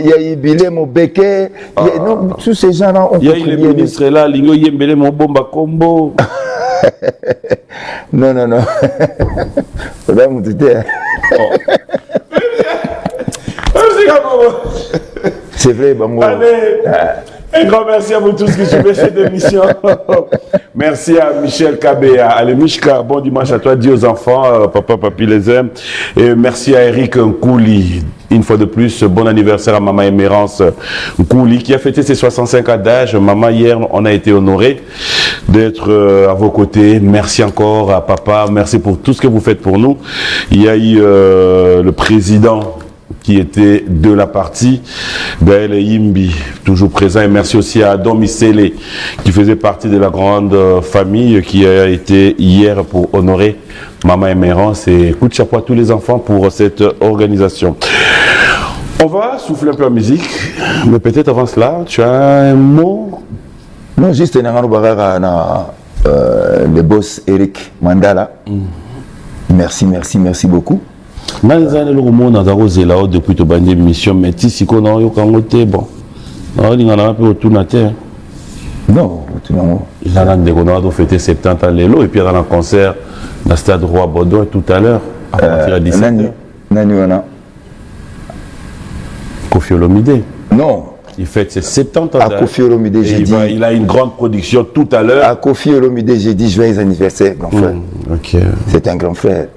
y a eu Bilemo Beke, tous ces gens-là ont contribué. Il y a eu le ministre là, Lingo Yembele Mobomba Combo. Non. C'est vrai, Bango. Un grand merci à vous tous qui suivez cette émission. Merci à Michel Kabea, allez Mishka, bon dimanche à toi, dis aux enfants, papa, papi les aime. Et merci à Eric Nkouli, une fois de plus, bon anniversaire à Maman Émérance Nkouli qui a fêté ses 65 ans d'âge. Maman, hier, on a été honorés d'être à vos côtés. Merci encore à papa, merci pour tout ce que vous faites pour nous. Il y a eu le président qui était de la partie, Gaël Yimbi, toujours présent, et merci aussi à Adam Missele, qui faisait partie de la grande famille, qui a été hier pour honorer Maman Émérance, et coup de chapeau à tous les enfants pour cette organisation. On va souffler un peu en musique, mais peut-être avant cela, tu as un mot? Non, juste le boss Eric Mandala. Merci beaucoup. Manzane le roman dans la rose là depuis to bande émission mais si qu'on a eu kangote bon. On dit on a un peu autour de terre. Non, tu n'as il a rendu qu'on a fêté 70 ans l'élo et puis il y a un concert dans le stade Roi Bordeaux tout à l'heure à partir de 17h. Nani Kofi Olomide. Non. Il fête ses 70 ans. À Kofi Olomide, j'ai dit. Il a une grande production tout à l'heure. À Kofi Olomide, j'ai dit joyeux anniversaire, grand frère. Ok. C'est un grand frère.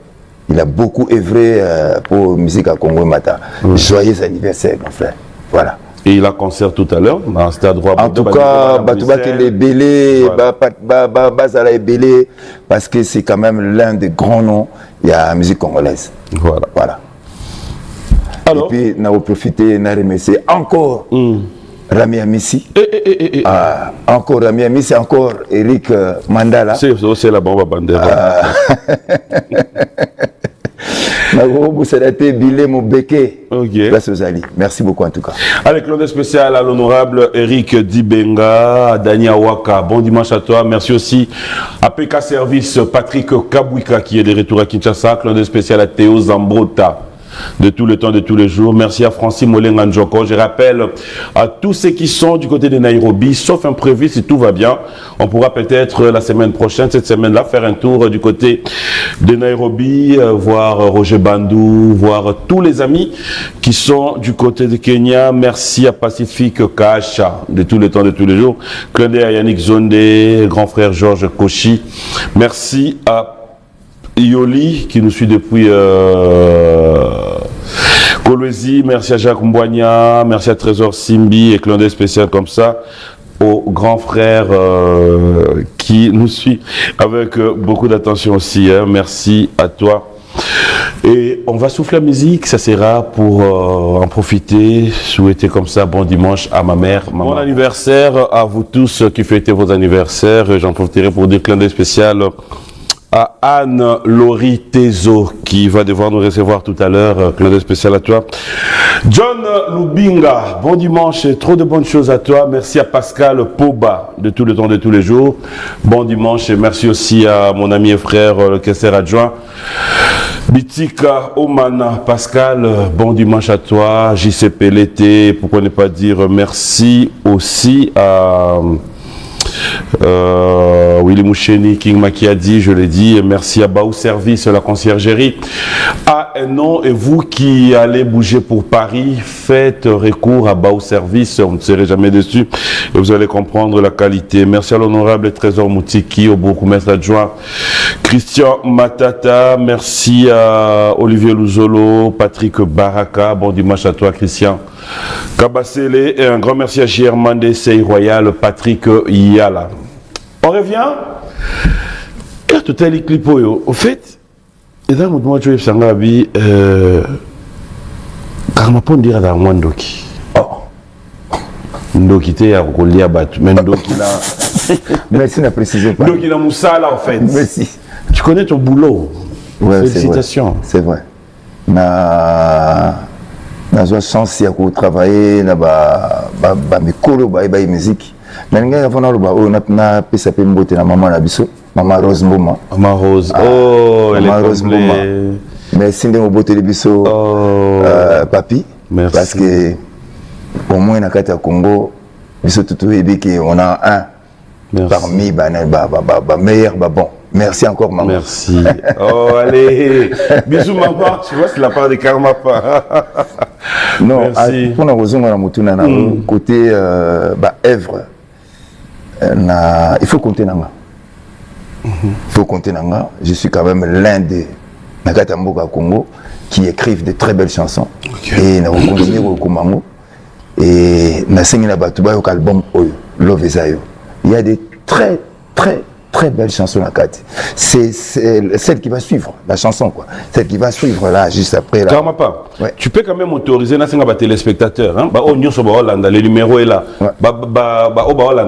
Il a beaucoup œuvré pour la musique à Congo Mata. Joyeux anniversaire, grand frère. Voilà. Et il a concert tout à l'heure dans le stade Roi Bordeaux. En tout cas, Batouba qui est belé, Bazala est belé, parce que c'est quand même l'un des grands noms de la musique congolaise. Voilà. Alors, et puis, nous profiter, nous remercier encore Rami Amissi. Encore Rami Amissi, encore Eric Mandala. C'est la bombe à bandera. Merci beaucoup en tout cas. Avec l'honneur spécial à l'honorable Eric Dibenga, à Dani Awaka. Bon dimanche à toi. Merci aussi à PK Service, Patrick Kabouika qui est de retour à Kinshasa. L'honneur spécial à Théo Zambrota. De tout le temps, de tous les jours. Merci à Francis Molenga Njoko. Je rappelle à tous ceux qui sont du côté de Nairobi, sauf imprévu, si tout va bien, on pourra peut-être la semaine prochaine, cette semaine-là, faire un tour du côté de Nairobi, voir Roger Bandou, voir tous les amis qui sont du côté de Kenya. Merci à Pacifique Kacha, de tout le temps, de tous les jours. Clin d'œil à Yannick Zonde, grand frère Georges Kochi. Merci à Ioli qui nous suit depuis Kolwezi, merci à Jacques Mbouania, merci à Trésor Simbi et clin d'œil spécial comme ça au grand frère qui nous suit avec beaucoup d'attention aussi, hein. Merci à toi. Et on va souffler la musique, ça sera pour en profiter, souhaiter comme ça bon dimanche à ma mère. Bon anniversaire à vous tous qui fêtez vos anniversaires. J'en profiterai pour dire clin d'œil spécial à Anne-Laurie Tezo qui va devoir nous recevoir tout à l'heure. Clin d'œil spécial à toi. John Lubinga, bon dimanche et trop de bonnes choses à toi. Merci à Pascal Poba de tout le temps, de tous les jours. Bon dimanche et merci aussi à mon ami et frère, le caisseur adjoint. Bitika Omana, Pascal, bon dimanche à toi. JCP l'été, pourquoi ne pas dire merci aussi à Willy Moucheni, King Makiadi, je l'ai dit, merci à Baou Service, la conciergerie. Non, et vous qui allez bouger pour Paris, faites recours à Baou Service, on ne serait jamais déçu et vous allez comprendre la qualité. Merci à l'honorable Trésor Moutiki, au bourgmestre adjoint Christian Matata, merci à Olivier Louzolo, Patrick Baraka, bon dimanche à toi Christian Kabasele, et un grand merci à Germain Dessay Royal, Patrick Yala. On revient. Au fait, et dans le moment où tu es sangabi, Karmapon dira dans moi Ndoki. Ndoki te ya kolia batu, mais Ndoki là. Merci de préciser pas. Ndoki na Moussala en fait. Merci. Tu connais ton boulot. Ouais, félicitations. C'est vrai. Na une chance de travailler na mikolo ba musique. Na ninga fona lo ba na pesa pe mbote na maman na biso. Maman Rose Mboma. Maman Rose. Oh, elle est Rose Mboma. Merci de mbote de biso. Papi. Merci. Parce que au moins na kata Congo, biso tout et on a un. Merci. Parmi meilleurs bon. Merci encore maman. Merci. Oh allez. Bisous maman. Tu vois c'est la part de Karma pas. Non, pour nous rejoindre à Mutuna côté œuvre. Il faut compter nanga. Il faut compter nanga. Je suis quand même l'un des Nakata Mboka Congo qui écrivent de très belles chansons. Okay. Et nous continuons au Kumango. Et nous avons un album Love Esayo. Il y a des très belles chansons à Kati. C'est celle qui va suivre, la chanson quoi. Celle qui va suivre là, juste après là. Karmapa, ouais. Tu peux quand même autoriser les téléspectateurs. Hein? Le numéro est là. Ouais.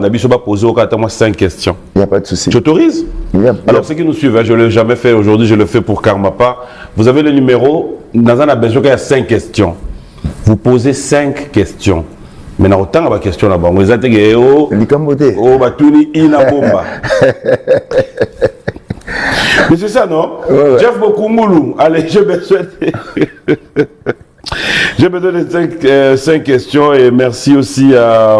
Biso va poser 5 questions. Il n'y a pas de souci. Tu autorises? Alors ceux qui nous suivent, je ne l'ai jamais fait aujourd'hui, je le fais pour Karmapa. Vous avez le numéro, dans un besoin qu'il y a 5 questions. Vous posez 5 questions. Mais dans autant de questions là-bas, vous êtes oh, batuni ina bomba. Mais c'est ça, non? Ouais. Jeff Bokumulu, allez, j'ai besoin de 5 questions et merci aussi à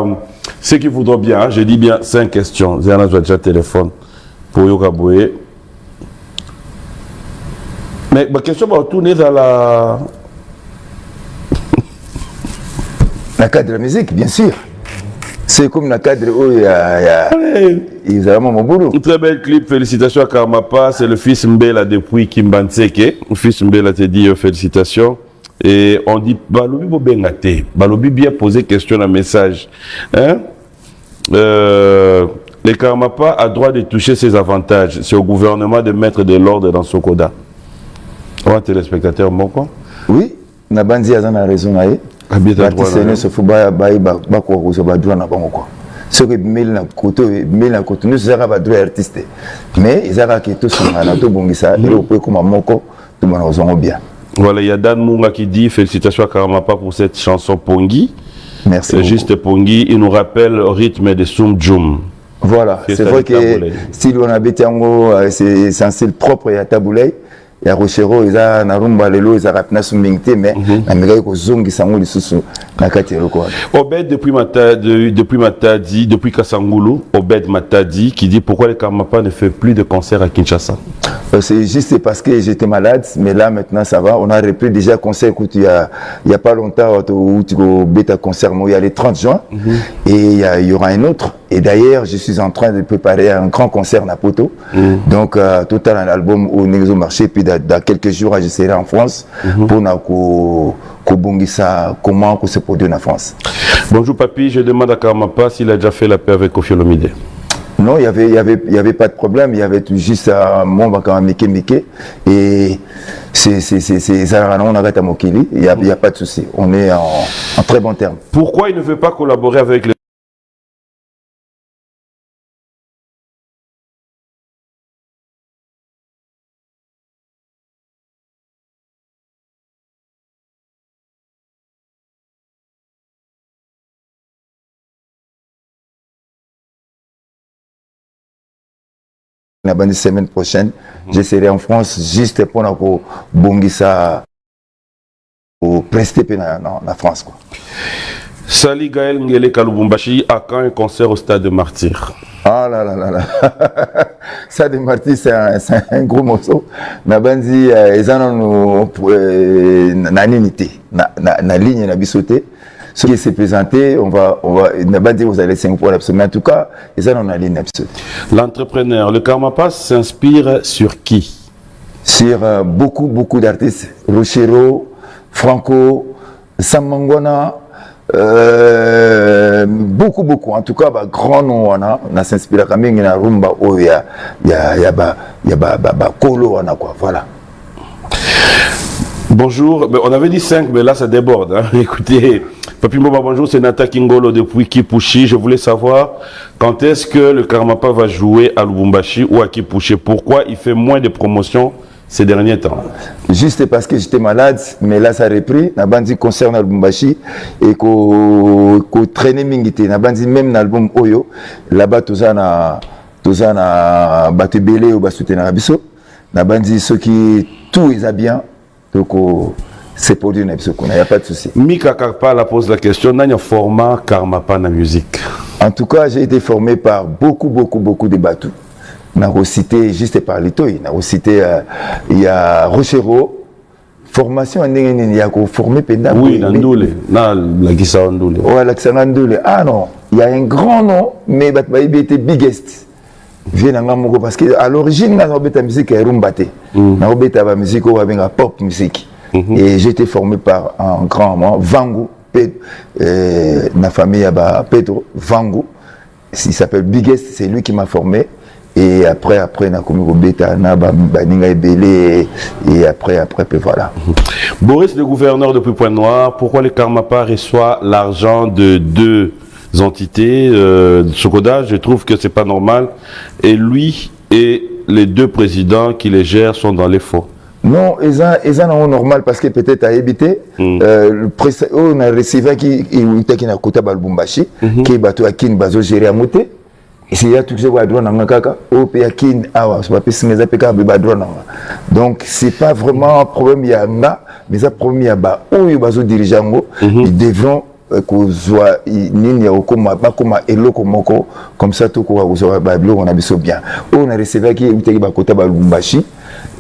ceux qui voudront bien. Je dis bien 5 questions. J'ai déjà téléphone pour Yokaboué. Mais ma question va retourner dans la cadre de la musique, bien sûr. C'est comme le cadre où il y a mon boulot. Très bel clip, félicitations à Karmapa, c'est le fils Mbela depuis Kimbanseke. Le fils Mbela te dit félicitations. Et on dit, Balobi Bobengate, Balobi bien posé question un message. Hein? Les Karmapa a droit de toucher ses avantages. C'est au gouvernement de mettre de l'ordre dans Sokoda. Un téléspectateur, bon quoi? Oui, Nabandi a raison. L'artiste se fout ceux qui mêlent na côté nous ça va droit artiste mais ils ont que tout sur na to bongisa et on peut comme moko tout le monde bien. Voilà, il y a Dan Munga qui dit félicitations à Karmapa pour cette chanson Pongi. Merci. Juste Pongi, il nous rappelle le rythme de Soum Djoum. Voilà, c'est vrai que si on habite en haut, c'est censé propre à Taboulay. Il y a Rochero, il y a Narumba Lelo, il y a Rapna Soumingte, mais il y a Zongi Sango Lisusu, Nakatero quoi. Obed depuis Matadi, depuis Kasangulu, Obed Matadi qui dit pourquoi les Karmapa ne fait plus de concerts à Kinshasa. C'est juste parce que j'étais malade, mais là maintenant ça va. On a repris déjà un concert il y a pas longtemps où tu as bêta concert, il y a les 30 juin et il y aura un autre. Et d'ailleurs, je suis en train de préparer un grand concert à Poto. Donc, tout un album au Négo Marché. Puis, dans quelques jours, je serai en France pour comment se produit en France. Bonjour, papy. Je demande à Karmapa s'il a déjà fait la paix avec Koffi Olomide. Non, il y avait pas de problème. Il y avait juste un moment quand même Mike. Et c'est ça, on arrête à Mokili. Il n'y a pas de souci. On est en très bon terme. Pourquoi il ne veut pas collaborer avec les la semaine prochaine, je serai en France juste pour Bongisa pour prester en France. Quoi. Sali Gaël Ngele Kalubumbashi a quand un concert au Stade de Martyr. Ah là là là là. Stade de Martyr, c'est un gros morceau. Nabandi, ils ont une unité, na ligne, na bisoté. Ce qui s'est présenté, on va Nabandi, vous allez 5 points absolument. En tout cas, ils ont une ligne absolue. L'entrepreneur, le Karmapa s'inspire sur qui? Sur beaucoup d'artistes. Rochero, Franco, Samangona, beaucoup. En tout cas, grand nom, on s'inspire quand même dans rumba où il y a Kolo, quoi. Voilà. Bonjour, on avait dit 5, mais là ça déborde. Hein. Écoutez, Papi Moba, bonjour, c'est Nata Kingolo depuis Kipushi. Je voulais savoir quand est-ce que le Karmapa va jouer à Lubumbashi ou à Kipushi. Pourquoi il fait moins de promotions ces derniers temps? Juste parce que j'étais malade, mais là ça a repris. Na bandi concert à Lubumbashi et qu'on traîne mingité. Na bandi même l'album Oyo, là-bas tout ça na battu belé ou basouté na biso. Na bandi ceux qui tout ils a bien. Donc c'est pour dire qu'il n'y a pas de souci. Mika Karpa pose la question, n'a un format Karmapa na musique? En tout cas, j'ai été formé par beaucoup de bateaux. N'a recité juste par l'Itoy. N'a recité il y a Rochero. Formation en il y a formé pendant. Oui, Nandoule. Na la Gisa Nandoule. Ouais, la Gisa Nandoule. Ah non, il y a un grand nom, mais il était biggest. Parce qu'à l'origine, on a la musique est rumbate. On a la musique pop musique. Et j'ai été formé par un grand homme, Vangu, ma famille a Pedro Vangu. Il s'appelle Biggest, c'est lui qui m'a formé. Et après, on a commis Beta, et après, voilà. Boris, le gouverneur depuis Pointe-Noire, pourquoi le Karmapa reçoit l'argent de 2 entités Sokoda? Je trouve que c'est pas normal. Et lui et les 2 présidents qui les gèrent sont dans les faux. Non, ils ont normal parce que peut-être à éviter. On a reçu qui est à côté de Lubumbashi, qui est bateau à Kin Bazo géré à Moté. Et c'est là tout ce que droit dans kaka au Pékin awa c'est pas possible mais apeka ba droit donc c'est pas vraiment un problème il y a mais un problème il y a ba où ils bazo dirigeango ils devront kozwa nini ya okoma ba koma eloko moko comme ça tout ko kozwa ba blo on a biso bien on a recevé qui uteki ba kota ba Lubumbashi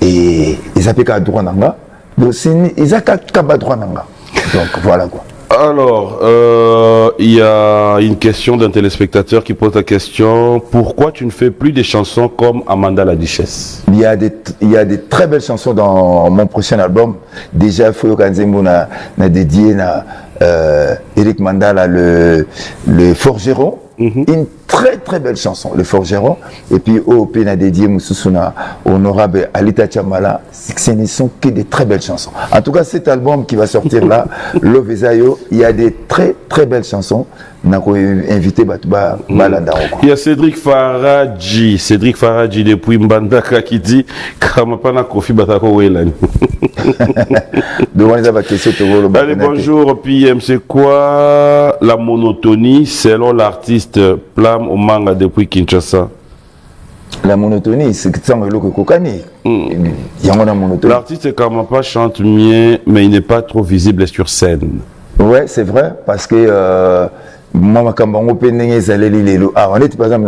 et ils apeka droit nanga donc c'est ils a ka ba droit nanga donc voilà quoi. Alors, il y a une question d'un téléspectateur qui pose la question: pourquoi tu ne fais plus des chansons comme Amanda la Duchesse? Il y a des très belles chansons dans mon prochain album. Déjà, il faut organiser dédié à Eric Mandala, le forgeron. Une très très belle chanson, le forgeron. Et puis OP n'a dédié Moussoussouna, honorable Alita Chamala. Ce ne sont que des très belles chansons. En tout cas, cet album qui va sortir là, Love Ezayo, il y a des très très belles chansons. On a invité Batouba Balanda. Il y a Cédric Faradji depuis Mbandaka qui dit Kamapana Kofi Batako Welan. Allez, bonjour PM, c'est quoi la monotonie selon l'artiste Plam Omanga depuis Kinshasa? La monotonie, c'est que ça me le kokani. Il y a une monotonie. L'artiste Kamapa chante mieux, mais il n'est pas trop visible sur scène. Ouais, c'est vrai, parce que moi, quand on est par exemple,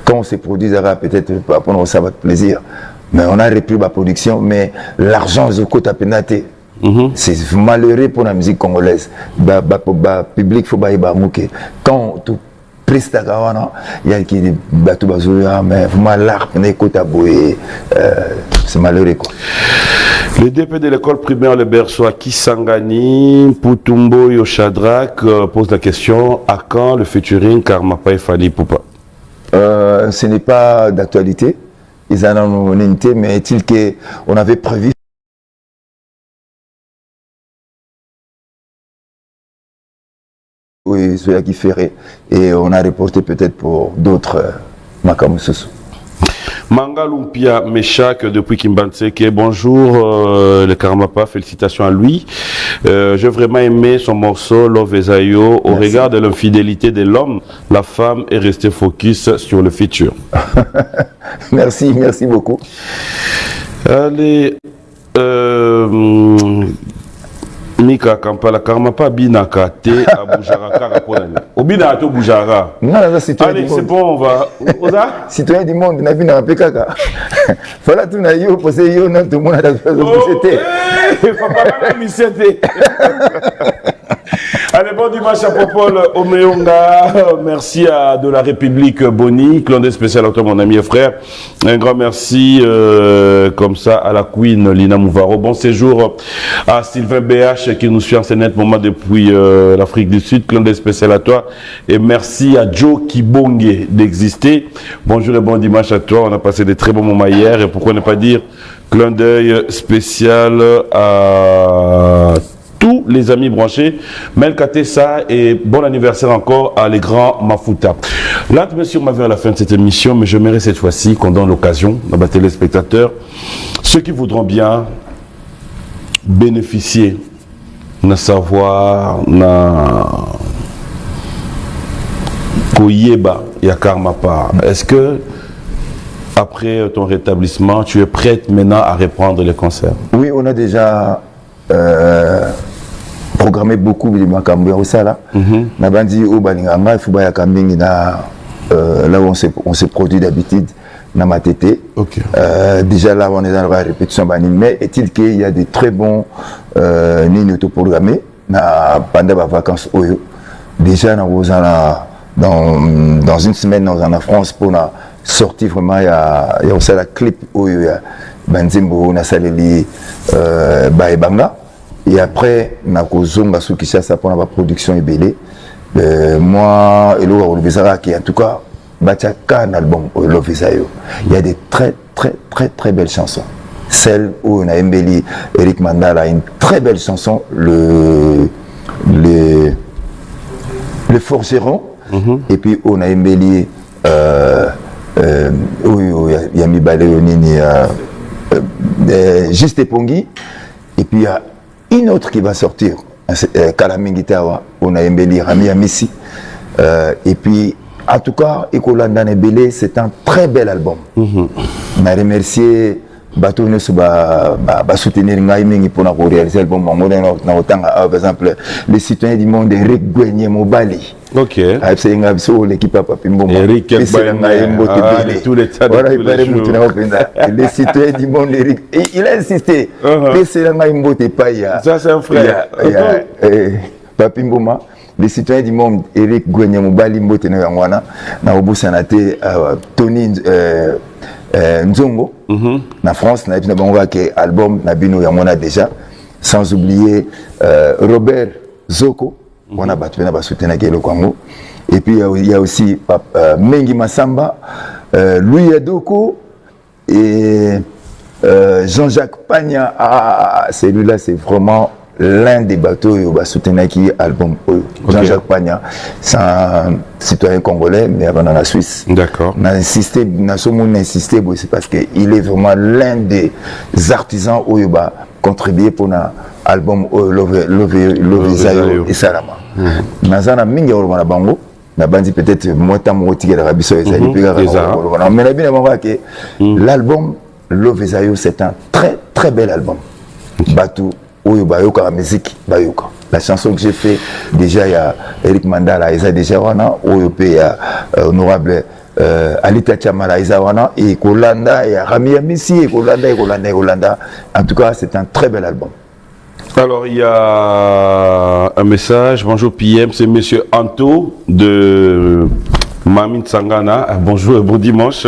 quand on se produit, peut-être pour ça va être plaisir. Mais on a repris la production, mais l'argent est au côté pénaté. C'est malheureux pour la musique congolaise. Le public, il faut que quand tu prises ta gawana, il y a qui dit mais vraiment l'art c'est malheureux quoi. Le DP de l'école primaire Le Berceau à Kisangani, Poutumbo Yoshadrak pose la question: à quand le featuring Karmapa et Fally Ipupa? Ce n'est pas d'actualité. Ils en ont une unité, mais est-il qu'on avait prévu oui, celui qui ferait, et on a reporté peut-être pour d'autres Makamususu. Manga Lumpia Meshak depuis Kimbanseke, bonjour le Karmapa, félicitations à lui. J'ai vraiment aimé son morceau Love Ezayo. Au regard de l'infidélité de l'homme, la femme est restée focus sur le futur. Merci, merci beaucoup. Allez, Mika Kampala Karmapa Binaka te à Boujara Karaponani. Au Binato Boujara. Allez, c'est bon, on va. Citoyen du monde, n'a vu n'a pas caca. Voilà tout n'a eu posé yo n'a tout le monde a fait le possété. Allez, bon dimanche à Popol Omeonga. Merci à De la République Boni, clandé spécial à toi, mon ami et frère. Un grand merci comme ça à la Queen Lina Mouvaro. Bon séjour à Sylvain BH qui nous suit en net moment depuis l'Afrique du Sud. Clandé spécial à toi. Et merci à Joe Kibonge d'exister. Bonjour et bon dimanche à toi. On a passé des très bons moments hier. Et pourquoi ne pas dire clin d'œil spécial à tous les amis branchés, Melkatessa, et bon anniversaire encore à les grands Mafuta. Là, monsieur, on m'a vu à la fin de cette émission, mais je mérite cette fois-ci qu'on donne l'occasion à nos téléspectateurs, ceux qui voudront bien bénéficier de savoir, na Koyeba Yakarmapa. Est-ce que après ton rétablissement, tu es prête maintenant à reprendre les concerts? Oui, on a déjà programmé beaucoup de makambo ya osala na bandi o balinganga il faut ba ya kambingi na là où on se produit d'habitude na matete. Déjà là on est dans la répétition mais est-il qu'il y a des très bons lignes autoprogrammées na pendant les vacances oyo déjà dans une semaine dans en France pour na sortir vraiment il y a aussi la clip oyo ya Banzimbo na saleli baebanga. Et après, on a Kozonga sous Kishasa pour la production ébélée. Moi, et Laura Olubezara, qui en tout cas, Bachaka, un album, Love Ezayo. Il y a des très, très, très, très belles chansons. Celle où on a embelli Eric Mandala, une très belle chanson, le forgeron. Et puis, on a embelli, Yami Baleonini, Juste Pongi. Et puis il y a une autre qui va sortir, Kalamingitawa, on a embelli Rami Amissi. Et puis, en tout cas, Ekolanda Nebele, c'est un très bel album. On a remercié Bato Nesu soutenir Ngaïmingi pour réaliser l'album. Par exemple, les citoyens du monde, Eric Gwenye Mobali. Ok. L'équipe à Papimbo. Eric tous les tas de les citoyens du monde, Eric. Il a insisté. Ça, c'est un frère. Papimboma. Les citoyens du monde, Eric Gwenye Mobali, Mbote Nangwana, Naobu Sanate, Tony Nzongo, na France, na album Nabino Yamona déjà, sans oublier Robert Zoko, on a battu na soutenu le Congo. Et puis il y a aussi Mengi Massamba, Louis Adoko et Jean-Jacques Pagna. Ah, celui-là, c'est vraiment l'un des bateaux qui a soutenu qui album. Jean-Jacques Pagna, c'est un citoyen congolais, mais avant dans la Suisse. D'accord. On a insisté, c'est parce qu'il est vraiment l'un des artisans qui a contribué pour l'album Love Zayo et Salama. Nazana mingi na bango. Na bandi peut-être moi tant mo tiki la biso ezali mais l'album Love Zayo, c'est un très très bel album. Batou Oyo Bayoka la musique Bayoka. La chanson que j'ai fait déjà il y a Eric Mandala Isa déjà wana Oyo pe ya honorable Alita Chamala Isa wana et Kolanda et Rami Amissi et Kolanda. En tout cas, c'est un très bel album. Alors, il y a un message. Bonjour PM, c'est monsieur Anto de Mamine Sangana. Bonjour et bon dimanche.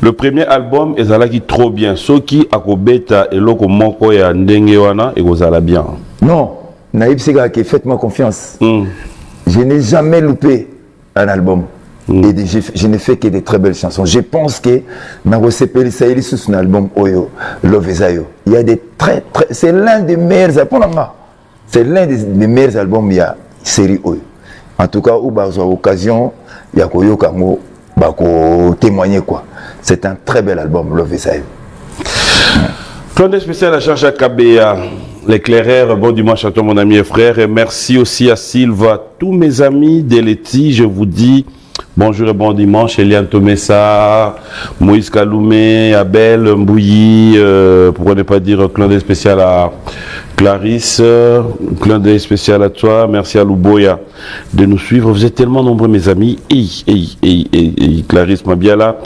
Le premier album est allé trop bien. Soki akobeta et loko moko ya ndenge wana et gozala bien. Non, Naïb Sega qui faites-moi confiance. Je n'ai jamais loupé un album. Et je n'ai fait que des très belles chansons. Je pense que Nago Sepeli Saïli sous son album Oyo, Love Zayo. Il y a des c'est l'un des meilleurs albums. C'est l'un des meilleurs albums il y a série Oyo. En tout cas, où bah occasion, il y a Koyo Kango, bah témoigner quoi. C'est un très bel album Love Zayo. Plan spécial à Jean-Jacques Kabea, l'éclaireur. Bon dimanche à toi mon ami et frère. Et merci aussi à Sylva, tous mes amis d'Eleti, je vous dis. Bonjour et bon dimanche, Eliane Tomessa, Moïse Kaloumé, Abel Mbouyi, pourquoi ne pas dire clin d'œil spécial à Clarisse, clin d'œil spécial à toi, merci à Louboya de nous suivre, vous êtes tellement nombreux mes amis, Clarisse Mabiala,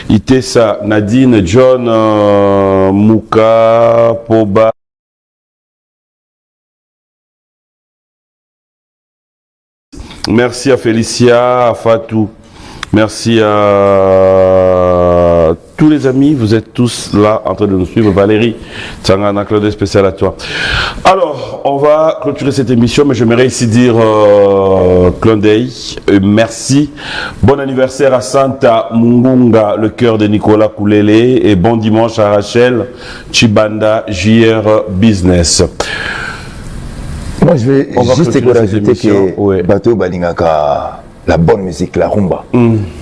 Itessa, Nadine, John, Mouka, Poba, merci à Félicia, à Fatou. Merci à tous les amis. Vous êtes tous là en train de nous suivre. Valérie, Tsangana, Claude spécial à toi. Alors, on va clôturer cette émission, mais j'aimerais ici dire clin d'œil. Merci. Bon anniversaire à Santa Mungunga, le cœur de Nicolas Koulélé. Et bon dimanche à Rachel Chibanda, JR Business. Moi, je vais juste rajouter que Bato Balingaka, la bonne musique, la rumba.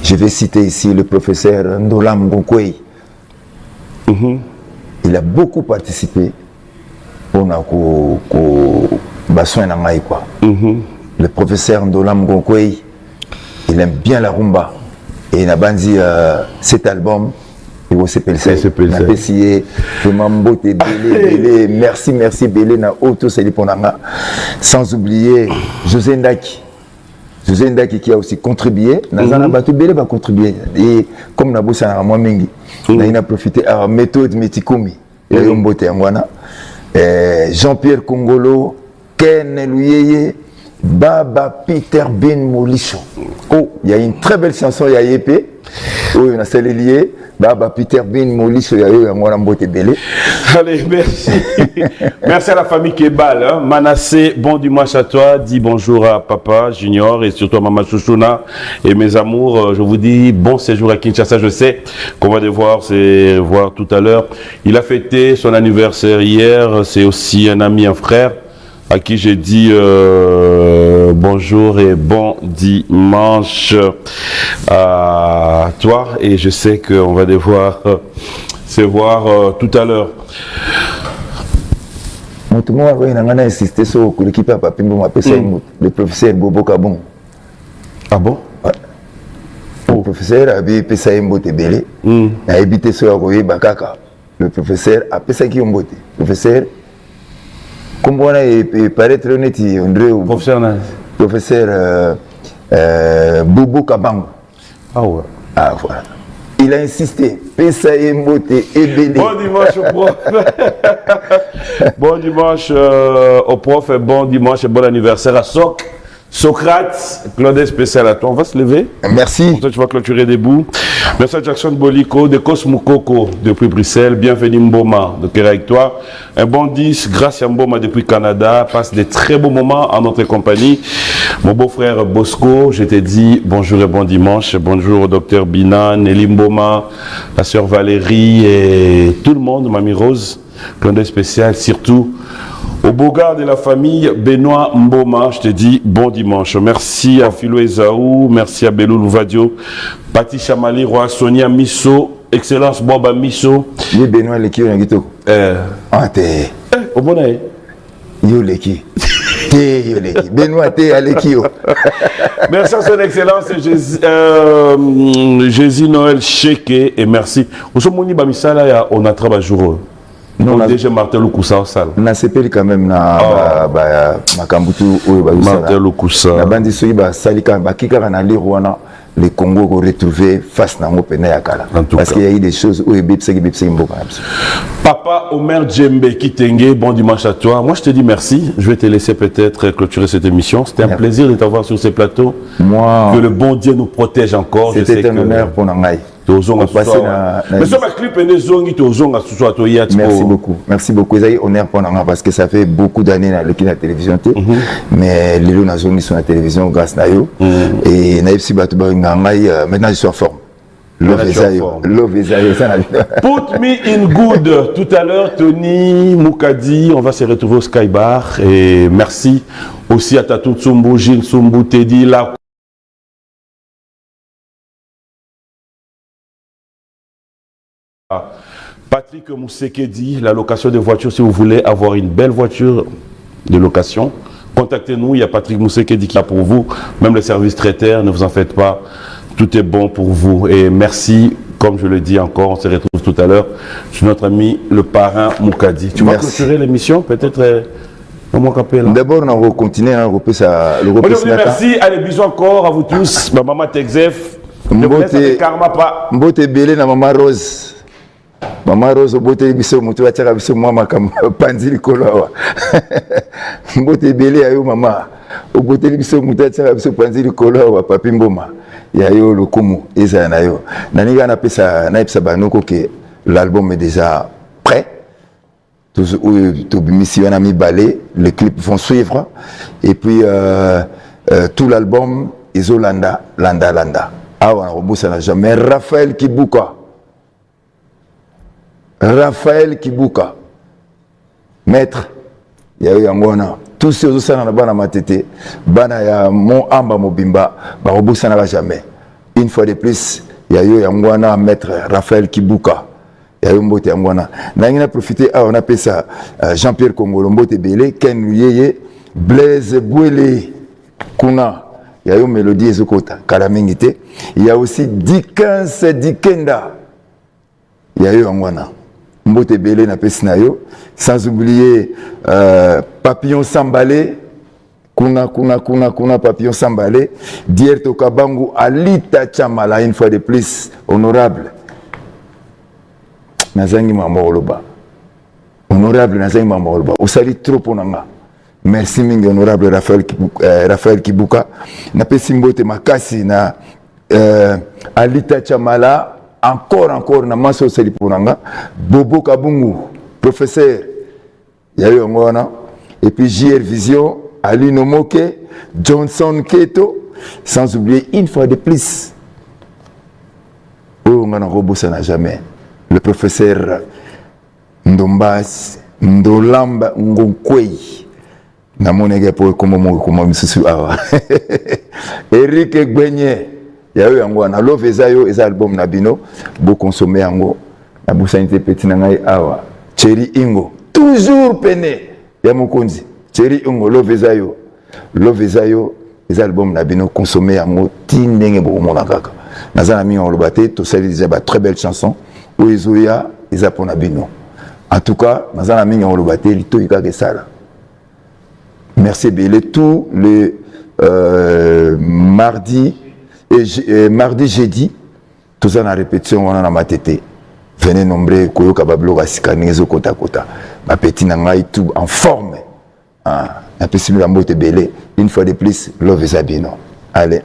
Je vais citer ici le professeur Ndolam Ngokwei. Il a beaucoup participé pour quoi. Le professeur Ndolam Ngokwei, il aime bien la rumba. Et il a bandi cet album. Merci Bélé na auto sans oublier José Ndaki qui a aussi contribué Nazana Bato Bélé va contribuer et comme Nabosa na moi mingi il a profité à méthode Metikumi Jean-Pierre Congolo Ken Luyeye Baba Peter Ben Molisho. Oh, il y a une très belle chanson, il y a Yépé. Oh, on a celle liée. Baba Peter Ben Molisho, il y a eu un mois d'emboté belé. Allez, merci. Merci à la famille Kebal. Hein. Manassé, bon dimanche à toi. Dis bonjour à papa, Junior, et surtout à maman Chouchouna. Et mes amours, je vous dis bon séjour à Kinshasa. Je sais qu'on va devoir se voir tout à l'heure. Il a fêté son anniversaire hier. C'est aussi un ami, un frère, à qui j'ai dit bonjour et bon dimanche à toi. Et je sais qu'on va devoir se voir tout à l'heure. Tout le monde a insisté sur l'équipe à Papimbo, le professeur Bobo Kabon. Ah bon? Le professeur a vu Pessa Mbote Belé, a habité sur Agoye Bakaka. Le professeur a Pessa Mbote. Le professeur, comme on a paraître honnête, professeur Bobo Kabang. Ah ouais. Ah voilà. Il a insisté, Pessa Mbote et Belé. Bon dimanche au prof. Bon dimanche au prof et bon dimanche et bon anniversaire à Socrate, Claude spécial à toi. On va se lever. Merci. Comme ça, tu vas clôturer debout. Merci à Jackson Boliko de Cosmokoko depuis Bruxelles. Bienvenue Mboma de Kera avec toi. Un bon 10, grâce à Mboma depuis Canada. Passe des très beaux moments en notre compagnie. Mon beau-frère Bosco, je t'ai dit bonjour et bon dimanche. Bonjour au docteur Bina, Nelly Mboma, la sœur Valérie et tout le monde, Mamie Rose. Claude spécial, surtout au beau gars de la famille Benoît Mboma, je te dis bon dimanche. Merci à Philo Ezaou, merci à Belou Louvadio, Pati Chamali, Roi, Sonia Misso, Excellence Boba Misso. Yo Benoît Leki, on a dit ah t'es. Au bon oeil. Yo Leki. T'es yo Leki. Benoît t'es à Leki. Merci à son Excellence Jésus Noël Cheke et merci. Nous sommes moni bamisala on a travaillé jour. Non, déjà Martel Okusa au salle. On a CPL quand même na makambutu ou Martel Okusa. La bande soyi ba salika ba kika na Rwanda le Congo ko retrouver face na ngopena ya kala. Parce qu'il y a eu des choses où bipseki mboka. Papa Omer Djembe Kitenge, bon dimanche à toi. Moi je te dis merci. Je vais te laisser peut-être clôturer cette émission. C'était un plaisir de t'avoir sur ces plateaux. Moi. Que le bon Dieu nous protège encore. C'était un honneur pour Nangai. Merci beaucoup. Merci beaucoup. C'est un honneur pour nous parce que ça fait beaucoup d'années dans la télévision. Mais les gens sont sur la télévision grâce à eux. Et maintenant je suis en forme. Love Put me in good. Tout à l'heure, Tony Moukadi, on va se retrouver au Sky Bar. Et merci aussi à Tatou Tsumbu, Gilles Tsumbu, Teddy, la Patrick Moussekedi, la location de voitures, si vous voulez avoir une belle voiture de location, contactez-nous, il y a Patrick Moussekedi qui est là pour vous, même le service traiteur, ne vous en faites pas, tout est bon pour vous. Et merci, comme je le dis encore, on se retrouve tout à l'heure, sur notre ami le parrain Moukadi. Tu vas clôturer l'émission, peut-être d'abord, on va continuer à reposer ça. Merci, allez, bisous encore à vous tous, ma maman Texef, Mbote Belé, na maman Rose. Maman Rose, Mbote Biso, Moutou Atara Biso, Mama Kam Panzili Koloa. Mbote Belé, ayo maman. Mbote Biso, Moutou Atara Biso, Panzili Koloa, Papi Mboma. Yayo Lokumu, Eza Nayo. Naniga na pesa banoko que l'album est déjà prêt. Tous mission a mis balai, les clips vont suivre. Et puis tout l'album, Isolanda, Landa. Ah, on a reboussé la jamais. Raphaël Kibuka. Maître. Il y a eu un bon an. Tous ceux qui sont dans la bana matete, bana ya mon amba mobimba, ba reboussé la jamais. Une fois de plus, il y a eu un bon an, Maître Raphaël Kibuka. Il y a eu un bon an. On a profité, on appelle ça Jean-Pierre Congolo, Mbote Belé, Ken Yeye, Blaise Bouélé, Kuna. Il y a eu Mélodie Ezokota, Kalamingite. Il y a aussi Dickens Dikenda. Il y a eu Angwana. Mbote Belé na Pesnayo. Sans oublier Papillon Sambalé. Kuna, Papillon Sambalé. Dierto Kabangu, Alita Chamala, une fois de plus, honorable. Nazangi Mamoroba. Honorable Nazangi Mamoroba. Vous salue trop pour nous. Merci mingi honorable Raphaël Kibuka. Na pesimbote makasi na Alita Chamala encore na maso seli ponanga Bobo Kabungu professeur yayo ngona et puis JR Vision Ali Nomoke Johnson Keto sans oublier une fois de plus oh ngana robosa na jamais le professeur Ndombas Ndolamba Ngonkwei na monege po comme misusu awa Eric Gbenye yayo yango na love ezayo eza album na bino bo consommer yango na bosanité petit na ngai awa Thierry Ingo toujours pene ya mokonzi Thierry Ingo Lovezayo les albums na bino consommé yango tindenge bo mona kaka nazana mi on lobate to sali déjà ba très belle chanson ou ezoya eza pona bino en tout cas nazana mi on lobate lito ikaka sala merci belé tout le mardi et mardi jeudi tous en répétition on a matete venez nombreux koyoka bablo kasika nezo kota kota ba petit na ngai tout en forme ah un peu similaire à belé une fois de plus love is abino allez